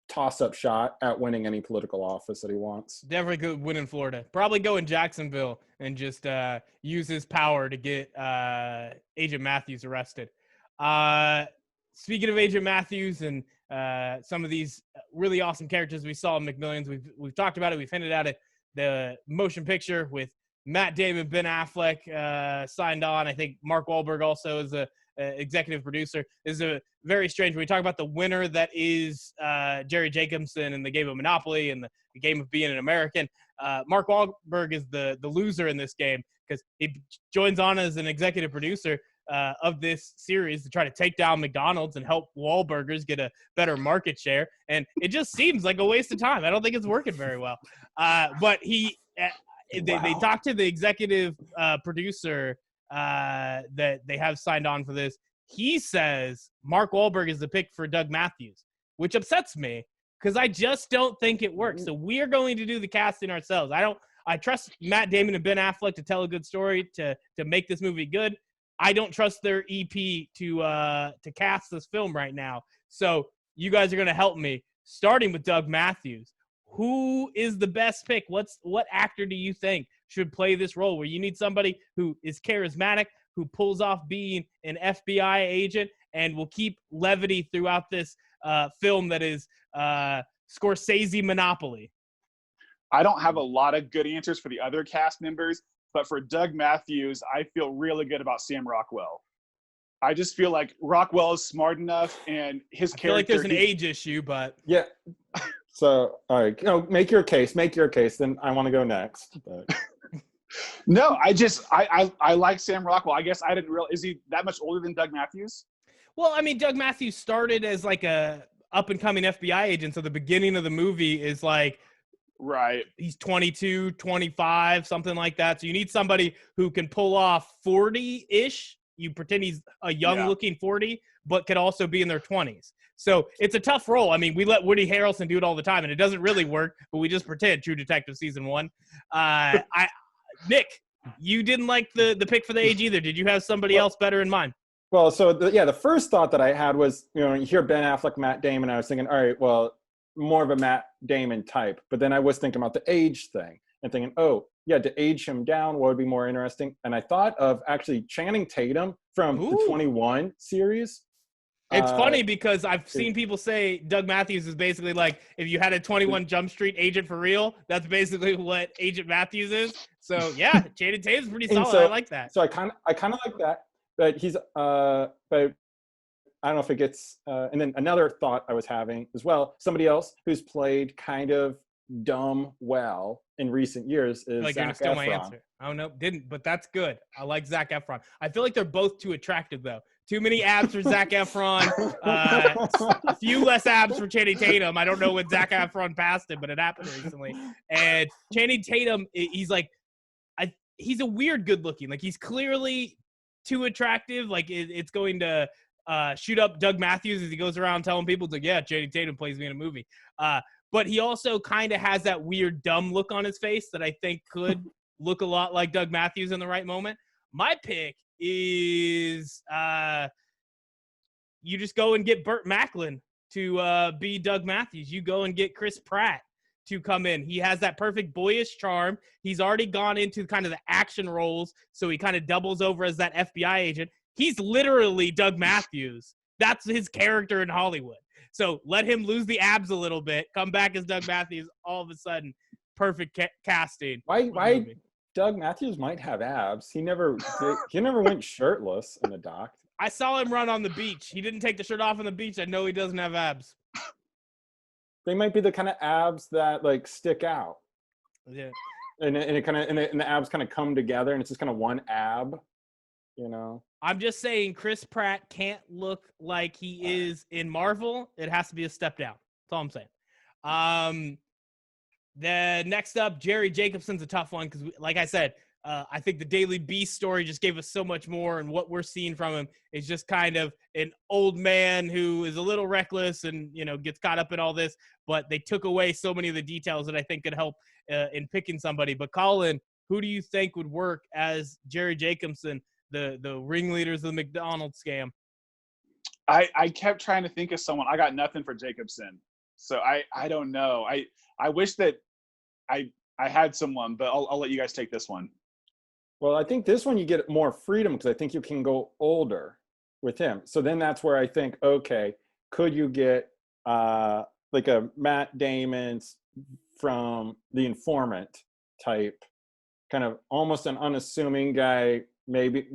toss-up shot at winning any political office that he wants. Definitely could win in Florida. Probably go in Jacksonville and just use his power to get Agent Matthews arrested. Speaking of Agent Matthews and some of these really awesome characters we saw in McMillions, we've talked about it. We've hinted at it. The motion picture with Matt Damon, Ben Affleck signed on. I think Mark Wahlberg also is a executive producer. Is a very strange. When we talk about the winner that is Jerry Jacobson in the game of Monopoly and the game of being an American, Mark Wahlberg is the loser in this game because he joins on as an executive producer of this series to try to take down McDonald's and help Wahlburgers get a better market share. And it just seems like a waste of time. I don't think it's working very well. But they talked to the executive producer that they have signed on for this. He says Mark Wahlberg is the pick for Doug Matthews, which upsets me because I just don't think it works. So we are going to do the casting ourselves. I trust Matt Damon and Ben Affleck to tell a good story to make this movie good. I don't trust their EP to cast this film right now. So you guys are going to help me, starting with Doug Matthews. Who is the best pick? What actor do you think should play this role where you need somebody who is charismatic, who pulls off being an FBI agent, and will keep levity throughout this film that is Scorsese Monopoly? I don't have a lot of good answers for the other cast members, but for Doug Matthews, I feel really good about Sam Rockwell. I just feel like Rockwell is smart enough, and his character. I feel like there's an age issue, but yeah. So, all right, make your case. Then I want to go next. But. No, I like Sam Rockwell. I guess I didn't realize, is he that much older than Doug Matthews? Well, I mean, Doug Matthews started as like a up and coming FBI agent. So the beginning of the movie is like, right. He's 22, 25, something like that. So you need somebody who can pull off 40-ish. You pretend he's a young looking 40, but could also be in their 20s. So it's a tough role. I mean, we let Woody Harrelson do it all the time, and it doesn't really work, but we just pretend. True Detective season 1. Nick, you didn't like the pick for the age either. Did you have somebody else better in mind? Well, so the first thought that I had was, you hear Ben Affleck, Matt Damon, I was thinking, all right, well, more of a Matt Damon type. But then I was thinking about the age thing and thinking, oh, yeah, to age him down, what would be more interesting? And I thought of actually Channing Tatum from the 21 series. It's funny because I've seen people say Doug Matthews is basically like if you had a 21 Jump Street agent for real, that's basically what Agent Matthews is. So yeah, Channing Tatum's pretty solid. I like that. So I kind of like that, but he's but I don't know if it gets. And then another thought I was having as well, somebody else who's played kind of dumb well in recent years is like Zac you're gonna steal Efron. my answer. Oh no, didn't, but that's good. I like Zac Efron. I feel like they're both too attractive though. Too many abs for Zac Efron. A few less abs for Channing Tatum. I don't know when Zac Efron passed him, but it happened recently. And Channing Tatum, he's like, he's a weird good looking. Like he's clearly too attractive. Like it's going to shoot up Doug Matthews as he goes around telling people, like, yeah, Channing Tatum plays me in a movie. But he also kind of has that weird dumb look on his face that I think could look a lot like Doug Matthews in the right moment. My pick is you just go and get Burt Macklin to be Doug Matthews. You go and get Chris Pratt to come in. He has that perfect boyish charm. He's already gone into kind of the action roles, so he kind of doubles over as that FBI agent. He's literally Doug Matthews. That's his character in Hollywood. So let him lose the abs a little bit, come back as Doug Matthews, all of a sudden, perfect casting. Why Doug Matthews might have abs. He never went shirtless in the doc. I saw him run on the beach. He didn't take the shirt off on the beach. I know he doesn't have abs. They might be the kind of abs that like stick out. Yeah. And it kind of and the abs kind of come together and it's just kind of one ab, I'm just saying Chris Pratt can't look like he is in Marvel. It has to be a step down. That's all I'm saying. The next up, Jerry Jacobson's a tough one because, like I said, I think the Daily Beast story just gave us so much more, and what we're seeing from him is just kind of an old man who is a little reckless and, you know, gets caught up in all this, but they took away so many of the details that I think could help in picking somebody. But Colin, who do you think would work as Jerry Jacobson, the ringleaders of the McDonald scam? I kept trying to think of someone. I got nothing for Jacobson. So I don't know. I wish that I had someone, but I'll let you guys take this one. Well, I think this one you get more freedom because I think you can go older with him. So then that's where I think, okay, could you get like a Matt Damon's from The Informant type, kind of almost an unassuming guy, maybe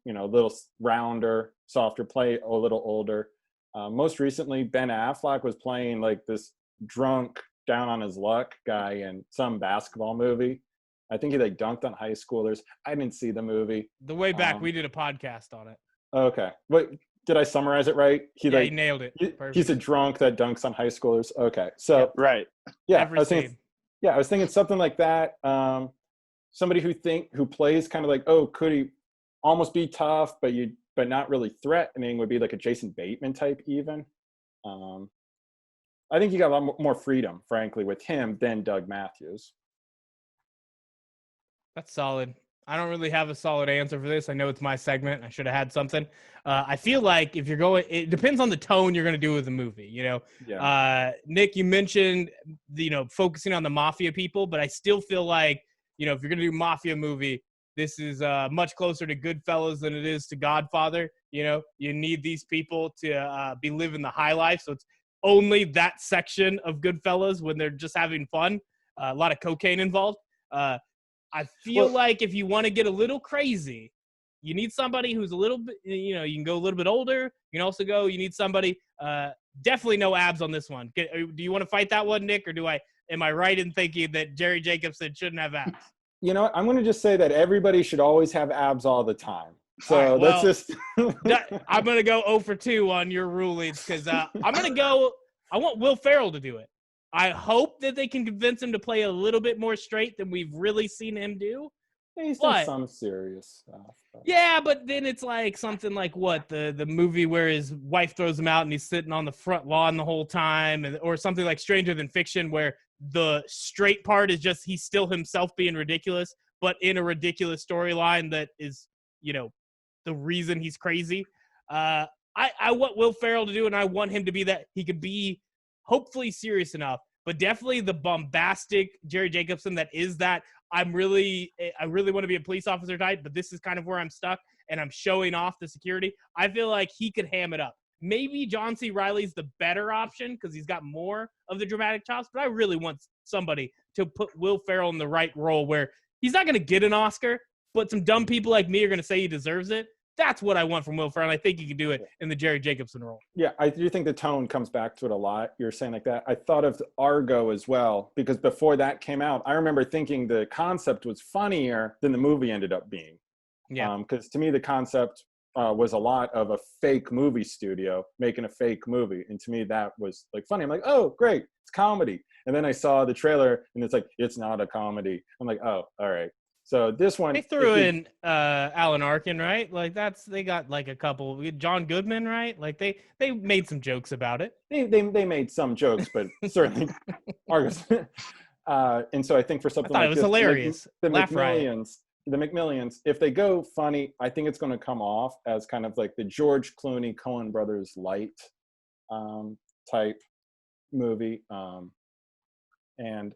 you know, a little rounder, softer play, a little older. Most recently, Ben Affleck was playing like this drunk, down on his luck guy in some basketball movie. I think he like dunked on high schoolers. I didn't see the movie. The way back, we did a podcast on it. Okay. But did I summarize it right? He nailed it. He's a drunk that dunks on high schoolers. Okay. So yep. Right. Yeah. I was thinking something like that. Somebody who plays kind of like, oh, could he almost be tough, but not really threatening, would be like a Jason Bateman type even. I think you got a lot more freedom, frankly, with him than Doug Matthews. That's solid. I don't really have a solid answer for this. I know it's my segment. I should have had something. I feel like if you're going, it depends on the tone you're going to do with the movie. You know, Yeah. Nick, you mentioned, you know, focusing on the mafia people, but I still feel like, you know, if you're going to do mafia movie, this is much closer to Goodfellas than it is to Godfather. You know, you need these people to be living the high life. So it's only that section of Goodfellas when they're just having fun. A lot of cocaine involved. I feel like if you want to get a little crazy, you need somebody who's a little bit, you know, you can go a little bit older. You can also go, you need somebody, definitely no abs on this one. Do you want to fight that one, Nick, or am I right in thinking that Jerry Jacobson shouldn't have abs? You know what? I'm going to just say that everybody should always have abs all the time. So right, that's just. I'm going to go 0 for 2 on your rulings because I want Will Ferrell to do it. I hope that they can convince him to play a little bit more straight than we've really seen him do. He's done some serious stuff. Yeah, but then it's like something like what? The movie where his wife throws him out and he's sitting on the front lawn the whole time, or something like Stranger Than Fiction where the straight part is just he's still himself being ridiculous, but in a ridiculous storyline that is, you know, the reason he's crazy. I want Will Ferrell to do, and I want him to be that. He could be hopefully serious enough, but definitely the bombastic Jerry Jacobson that is that. I really want to be a police officer type, but this is kind of where I'm stuck, and I'm showing off the security. I feel like he could ham it up. Maybe John C. Reilly's the better option because he's got more of the dramatic chops, but I really want somebody to put Will Ferrell in the right role where he's not going to get an Oscar, but some dumb people like me are going to say he deserves it. That's what I want from Will Ferrell, and I think he can do it in the Jerry Jacobson role. Yeah, I do think the tone comes back to it a lot. You're saying like that. I thought of Argo as well, because before that came out, I remember thinking the concept was funnier than the movie ended up being. Yeah. Because to me, the concept was a lot of a fake movie studio making a fake movie. And to me, that was like funny. I'm like, oh, great, it's comedy. And then I saw the trailer, and it's like, it's not a comedy. I'm like, oh, all right. So this one, they threw in Alan Arkin, right? Like they got like a couple. John Goodman, right? Like they made some jokes about it. They made some jokes, but certainly Argus. And so I think for something I thought like it was this, hilarious. the McMillions, if they go funny, I think it's going to come off as kind of like the George Clooney Coen Brothers light type movie, and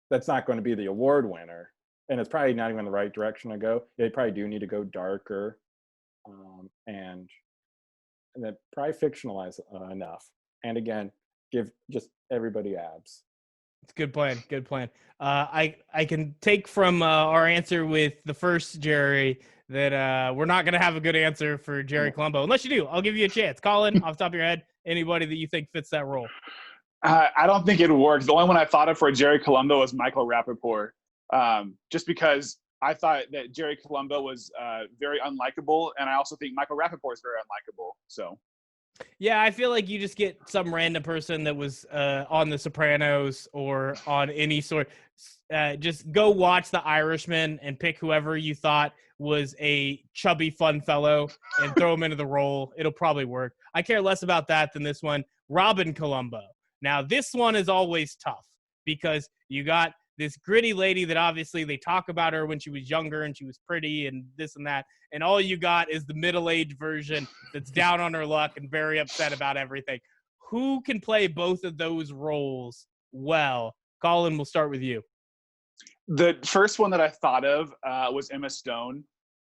that's not going to be the award winner. And it's probably not even the right direction to go. They probably do need to go darker, and then probably fictionalize enough. And again, give just everybody abs. It's a good plan. Good plan. I can take from our answer with the first Jerry that we're not going to have a good answer for Jerry Colombo. Unless you do, I'll give you a chance. Colin, off the top of your head, anybody that you think fits that role? I don't think it works. The only one I thought of for Jerry Colombo was Michael Rappaport. Just because I thought that Jerry Colombo was very unlikable, and I also think Michael Rappaport is very unlikable. So, yeah, I feel like you just get some random person that was on The Sopranos or on any sort. Just go watch The Irishman and pick whoever you thought was a chubby, fun fellow and throw him into the role. It'll probably work. I care less about that than this one. Robin Colombo. Now, this one is always tough because you got this gritty lady that obviously they talk about her when she was younger and she was pretty and this and that. And all you got is the middle-aged version that's down on her luck and very upset about everything. Who can play both of those roles well? Colin, we'll start with you. the first one that I thought of was Emma Stone,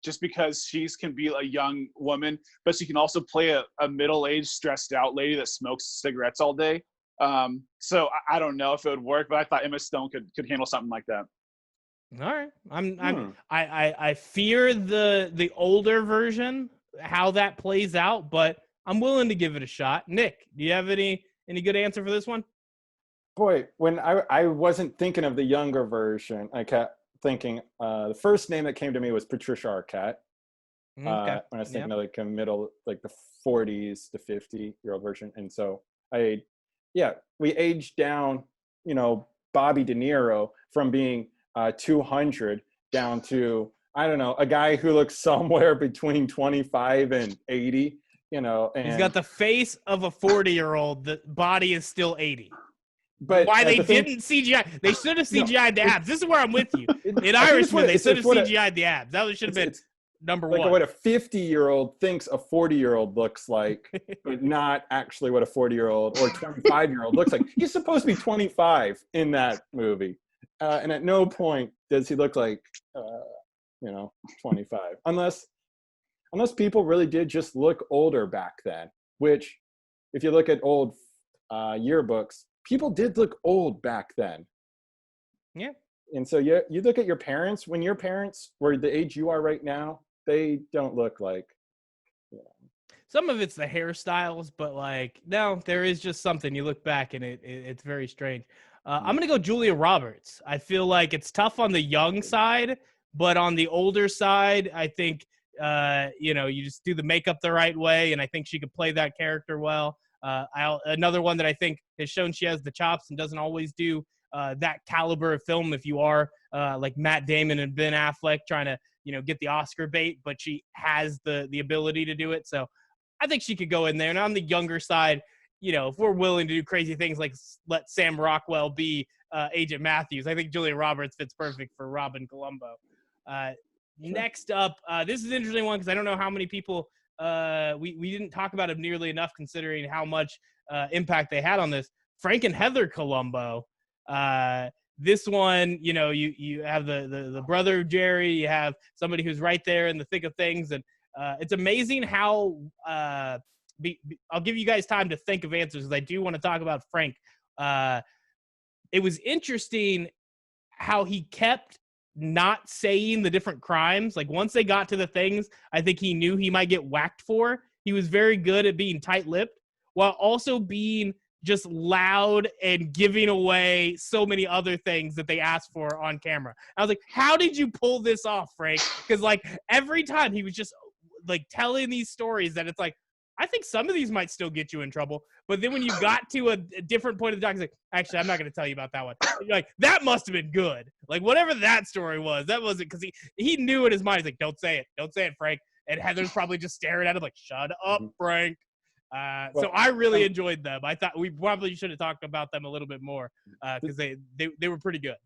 just because she can be a young woman, but she can also play a middle-aged, stressed-out lady that smokes cigarettes all day. So I don't know if it would work, but I thought Emma Stone could handle something like that. All right. I fear the older version, how that plays out, but I'm willing to give it a shot. Nick, do you have any good answer for this one? Boy, when I wasn't thinking of the younger version, I kept thinking the first name that came to me was Patricia Arquette. Okay. When I was thinking of like a middle, like the 40s to 50-year-old version. And so we aged down, Bobby De Niro from being 200 down to, I don't know, a guy who looks somewhere between 25 and 80, and he's got the face of a 40-year-old. The body is still 80. But why they didn't CGI? They should have CGI'd the abs. This is where I'm with you. In Irishman, they should have CGI'd the abs. That should have been number one. What a 50-year-old thinks a 40-year-old looks like, but not actually what a 40-year-old or 25-year-old looks like. He's supposed to be 25 in that movie, and at no point does he look like 25, unless people really did just look older back then. Which, if you look at old yearbooks, people did look old back then. Yeah. And so you look at your parents, when your parents were the age you are right now, they don't look like. Some of it's the hairstyles, but no, there is just something. You look back and it's very strange. I'm going to go Julia Roberts. I feel like it's tough on the young side, but on the older side, I think, you just do the makeup the right way. And I think she could play that character well. Another one that I think has shown she has the chops and doesn't always do that caliber of film. If you are like Matt Damon and Ben Affleck trying to, get the Oscar bait, but she has the ability to do it. So I think she could go in there. And on the younger side, if we're willing to do crazy things like let Sam Rockwell be Agent Matthews, I think Julia Roberts fits perfect for Robin Colombo. Sure. Next up, this is an interesting one because I don't know how many people we didn't talk about him nearly enough considering how much impact they had on this. Frank and Heather Colombo. This one, you have the brother of Jerry, you have somebody who's right there in the thick of things. And it's amazing how I'll give you guys time to think of answers because I do want to talk about Frank. It was interesting how he kept not saying the different crimes. Like once they got to the things I think he knew he might get whacked for, he was very good at being tight-lipped while also being just loud and giving away so many other things that they asked for on camera. I was like, how did you pull this off, Frank? Because every time he was just telling these stories that it's I think some of these might still get you in trouble. But then when you got to a different point of the doc, he's like, actually, I'm not going to tell you about that one. You're like, that must have been good. Whatever that story was, that wasn't, because he knew in his mind, he's like, don't say it, Frank. And Heather's probably just staring at him like, shut up, Frank. So I really enjoyed them. I thought we probably should have talked about them a little bit more because they were pretty good.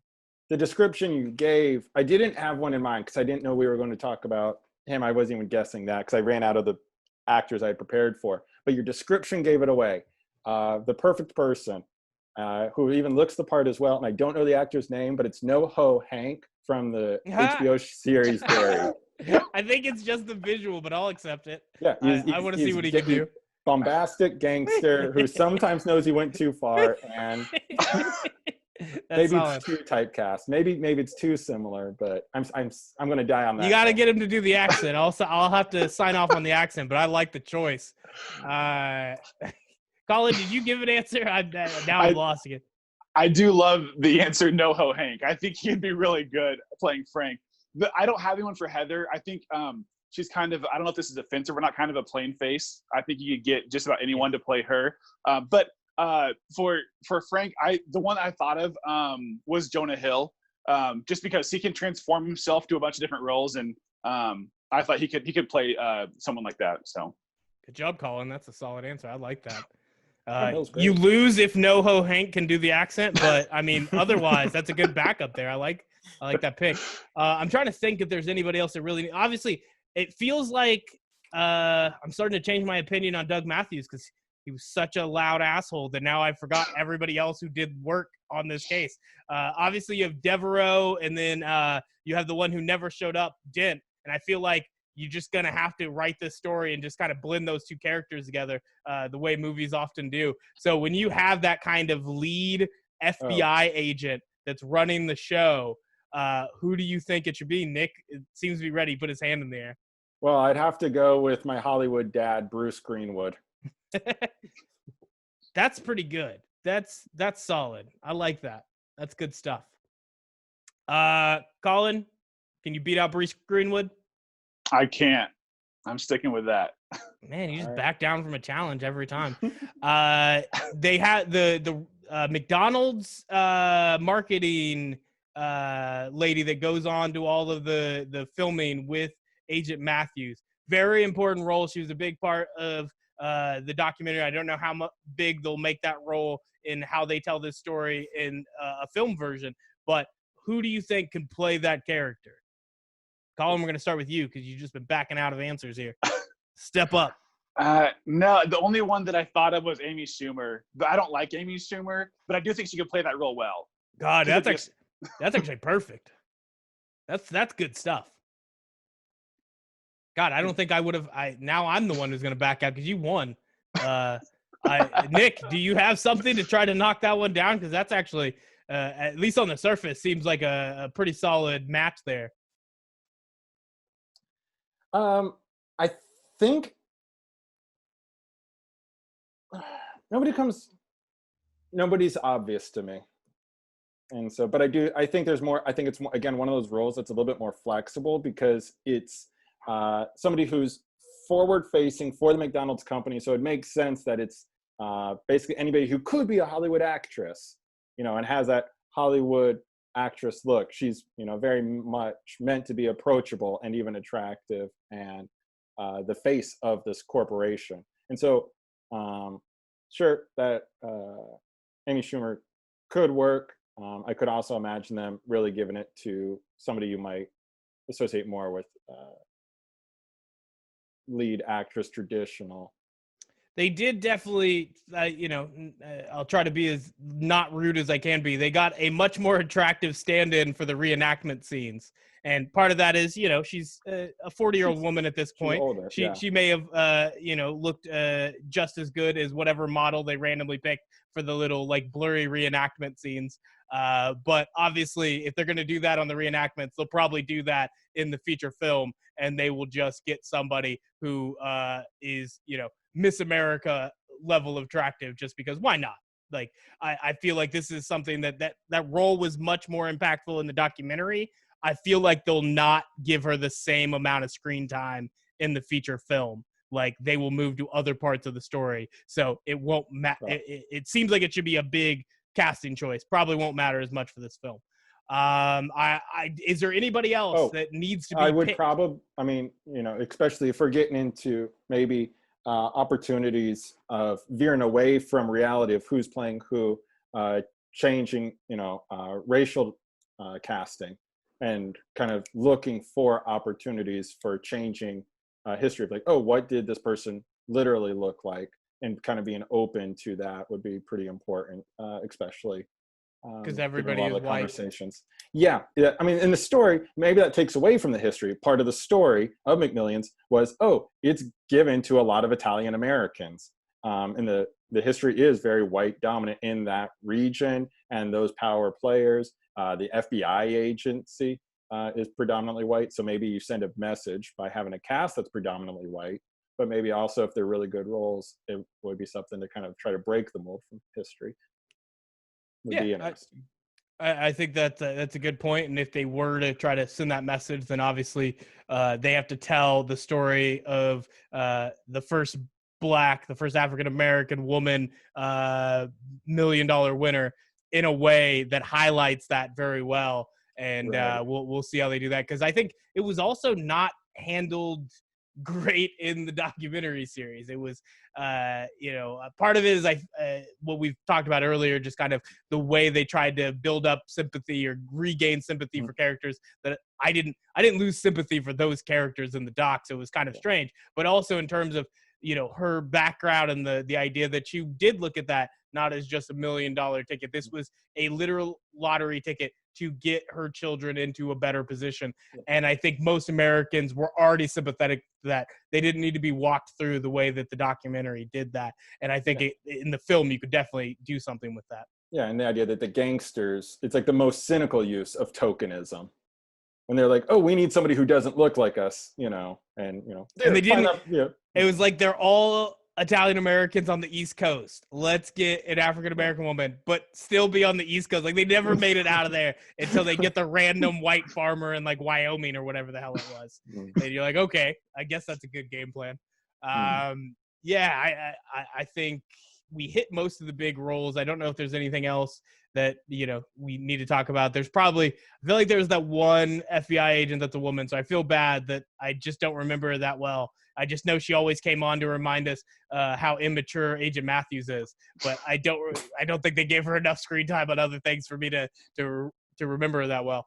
The description you gave, I didn't have one in mind because I didn't know we were going to talk about him. I wasn't even guessing that because I ran out of the actors I had prepared for. But your description gave it away. The perfect person who even looks the part as well. And I don't know the actor's name, but it's NoHo Hank from the HBO series Barry. I think it's just the visual, but I'll accept it. Yeah, I want to see what he can do. Bombastic gangster who sometimes knows he went too far, and maybe solid. It's too typecast. Maybe it's too similar, but I'm going to die on that. You got to get him to do the accent. I'll have to sign off on the accent, but I like the choice. Colin, did you give an answer? I'm lost again. I do love the answer, NoHo Hank. I think he'd be really good playing Frank. I don't have anyone for Heather. I think she's kind of, I don't know if this is offensive or not, kind of a plain face. I think you could get just about anyone to play her. But for Frank, the one I thought of was Jonah Hill, just because he can transform himself to a bunch of different roles, and I thought he could play someone like that. So good job, Colin. That's a solid answer. I like that. Great. Lose if NoHo Hank can do the accent, but I mean, otherwise, that's a good backup there. I like that pick. I'm trying to think if there's anybody else that really. Obviously, it feels like I'm starting to change my opinion on Doug Matthews because he was such a loud asshole that now I forgot everybody else who did work on this case. Obviously, you have Devereaux, and then you have the one who never showed up, Dent, and I feel like you're just going to have to write this story and just kind of blend those two characters together the way movies often do. So when you have that kind of lead FBI agent that's running the show, who do you think it should be? Nick seems to be ready. Put his hand in the air. Well, I'd have to go with my Hollywood dad, Bruce Greenwood. That's pretty good. That's solid. I like that. That's good stuff. Colin, can you beat out Bruce Greenwood? I can't. I'm sticking with that. Man, you just back down from a challenge every time. They had the McDonald's marketing lady that goes on to all of the filming with Agent Matthews. Very important role. She was a big part of the documentary. I don't know how big they'll make that role in how they tell this story in a film version, but who do you think can play that character? Colin, we're going to start with you because you've just been backing out of answers here. Step up. No, the only one that I thought of was Amy Schumer. But I don't like Amy Schumer, but I do think she could play that role well. God, that's actually perfect. That's good stuff. God, I don't think I would have. Now I'm the one who's going to back out because you won. Nick, do you have something to try to knock that one down? Because that's actually, at least on the surface, seems like a pretty solid match there. I think nobody's obvious to me. And so, but I think there's more, I think it's more, again, one of those roles that's a little bit more flexible because it's somebody who's forward facing for the McDonald's company. So it makes sense that it's basically anybody who could be a Hollywood actress, and has that Hollywood actress look. She's very much meant to be approachable and even attractive and the face of this corporation. And so sure that Amy Schumer could work. I could also imagine them really giving it to somebody you might associate more with lead actress traditional. They did definitely, I'll try to be as not rude as I can be. They got a much more attractive stand-in for the reenactment scenes. And part of that is, she's a 40-year-old woman at this point. Older, she may have, looked just as good as whatever model they randomly picked for the little blurry reenactment scenes. But obviously, if they're going to do that on the reenactments, they'll probably do that in the feature film, and they will just get somebody who is, Miss America level of attractive, just because why not? I feel like this is something that role was much more impactful in the documentary. I feel like they'll not give her the same amount of screen time in the feature film. They will move to other parts of the story. So it won't matter. Right. It seems like it should be a big casting choice. Probably won't matter as much for this film. Is there anybody else that needs to be I would picked? probably, especially if we're getting into maybe opportunities of veering away from reality of who's playing who, changing, racial casting and kind of looking for opportunities for changing history of what did this person literally look like, and kind of being open to that would be pretty important, especially because everybody is white. Conversations. Yeah. I mean, in the story, maybe that takes away from the history. Part of the story of McMillions was, it's given to a lot of Italian Americans. And the history is very white dominant in that region, and those power players. The FBI agency is predominantly white. So maybe you send a message by having a cast that's predominantly white, but maybe also if they're really good roles, it would be something to kind of try to break the mold from history. Would be interesting. I think that's a good point. And if they were to try to send that message, then obviously they have to tell the story of the first African-American woman $1 million winner in a way that highlights that very well. And Right. we'll see how they do that. Because I think it was also not handled great in the documentary series. It was, part of it is what we've talked about earlier, just kind of the way they tried to build up sympathy or regain sympathy for characters that I didn't lose sympathy for those characters in the doc. So it was kind of strange, but also in terms of, her background and the idea that you did look at that not as just $1 million ticket. This was a literal lottery ticket to get her children into a better position. And I think most Americans were already sympathetic to that. They didn't need to be walked through the way that the documentary did that. And I think in the film, you could definitely do something with that. Yeah, and the idea that the gangsters, it's like the most cynical use of tokenism. When they're like, oh, we need somebody who doesn't look like us, and they didn't. It was like they're all Italian Americans on the East Coast. Let's get an African American woman, but still be on the East Coast. Like they never made it out of there until they get the random white farmer in like Wyoming or whatever the hell it was. And you're like, okay, I guess that's a good game plan. Yeah, I think we hit most of the big roles. I don't know if there's anything else that, we need to talk about. I feel like there's that one FBI agent that's a woman, so I feel bad that I just don't remember her that well. I just know she always came on to remind us how immature Agent Matthews is, but I don't think they gave her enough screen time on other things for me to remember her that well.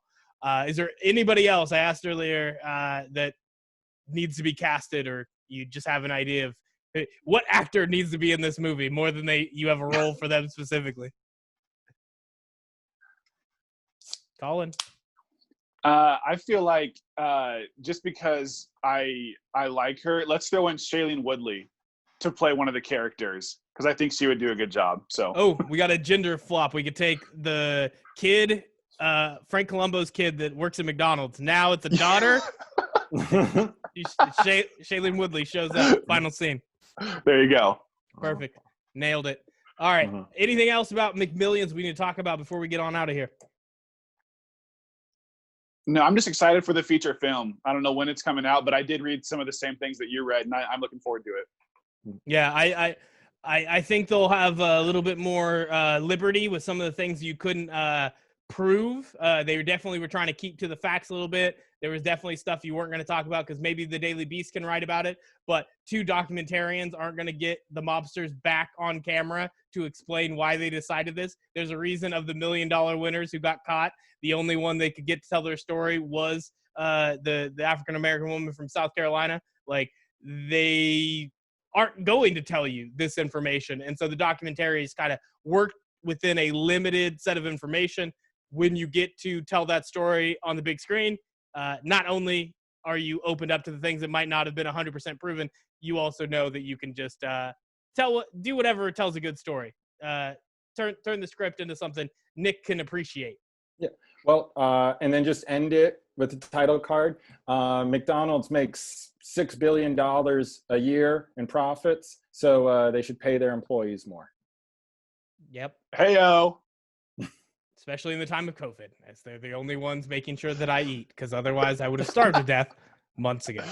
Is there anybody else I asked earlier that needs to be casted, or you just have an idea of what actor needs to be in this movie more than you have a role for them specifically? Colin? I feel like just because I like her, let's throw in Shailene Woodley to play one of the characters, because I think she would do a good job. So we got a gender flop. We could take the kid, Frank Columbo's kid that works at McDonald's. Now it's a daughter. Shailene Woodley shows up. Final scene. There you go. Perfect. Nailed it. All right. Anything else about McMillions we need to talk about before we get on out of here? No, I'm just excited for the feature film. I don't know when it's coming out, but I did read some of the same things that you read, and I'm looking forward to it. Yeah, I think they'll have a little bit more liberty with some of the things you couldn't prove. They definitely were trying to keep to the facts a little bit. There was definitely stuff you weren't going to talk about because maybe the Daily Beast can write about it, but two documentarians aren't going to get the mobsters back on camera to explain why they decided this. There's a reason of the $1 million winners who got caught. The only one they could get to tell their story was the African-American woman from South Carolina. Like, they aren't going to tell you this information. And so the documentaries kind of work within a limited set of information. When you get to tell that story on the big screen, not only are you opened up to the things that might not have been 100% proven, you also know that you can just do whatever tells a good story. Turn the script into something Nick can appreciate. Yeah. Well, and then just end it with the title card. McDonald's makes $6 billion a year in profits, so they should pay their employees more. Yep. Hey-o. Especially in the time of COVID, as they're the only ones making sure that I eat, because otherwise I would have starved to death months ago.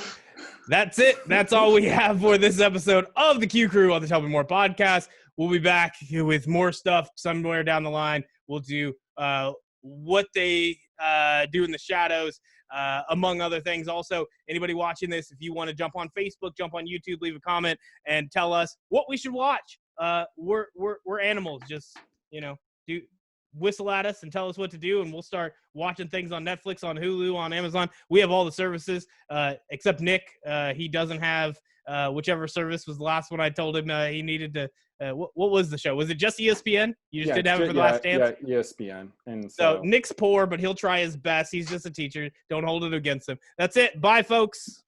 That's it. That's all we have for this episode of the Q Crew on the Tell Me More podcast. We'll be back with more stuff somewhere down the line. We'll do what they do in the shadows, among other things. Also, anybody watching this, if you want to jump on Facebook, jump on YouTube, leave a comment, and tell us what we should watch. We're animals. Just, whistle at us and tell us what to do, and we'll start watching things on Netflix, on Hulu, on Amazon. We have all the services, except Nick. He doesn't have whichever service was the last one I told him he needed to. What was the show? Was it just ESPN? You just didn't have it for the Last Dance? Yeah, ESPN. And so Nick's poor, but he'll try his best. He's just a teacher. Don't hold it against him. That's it. Bye, folks.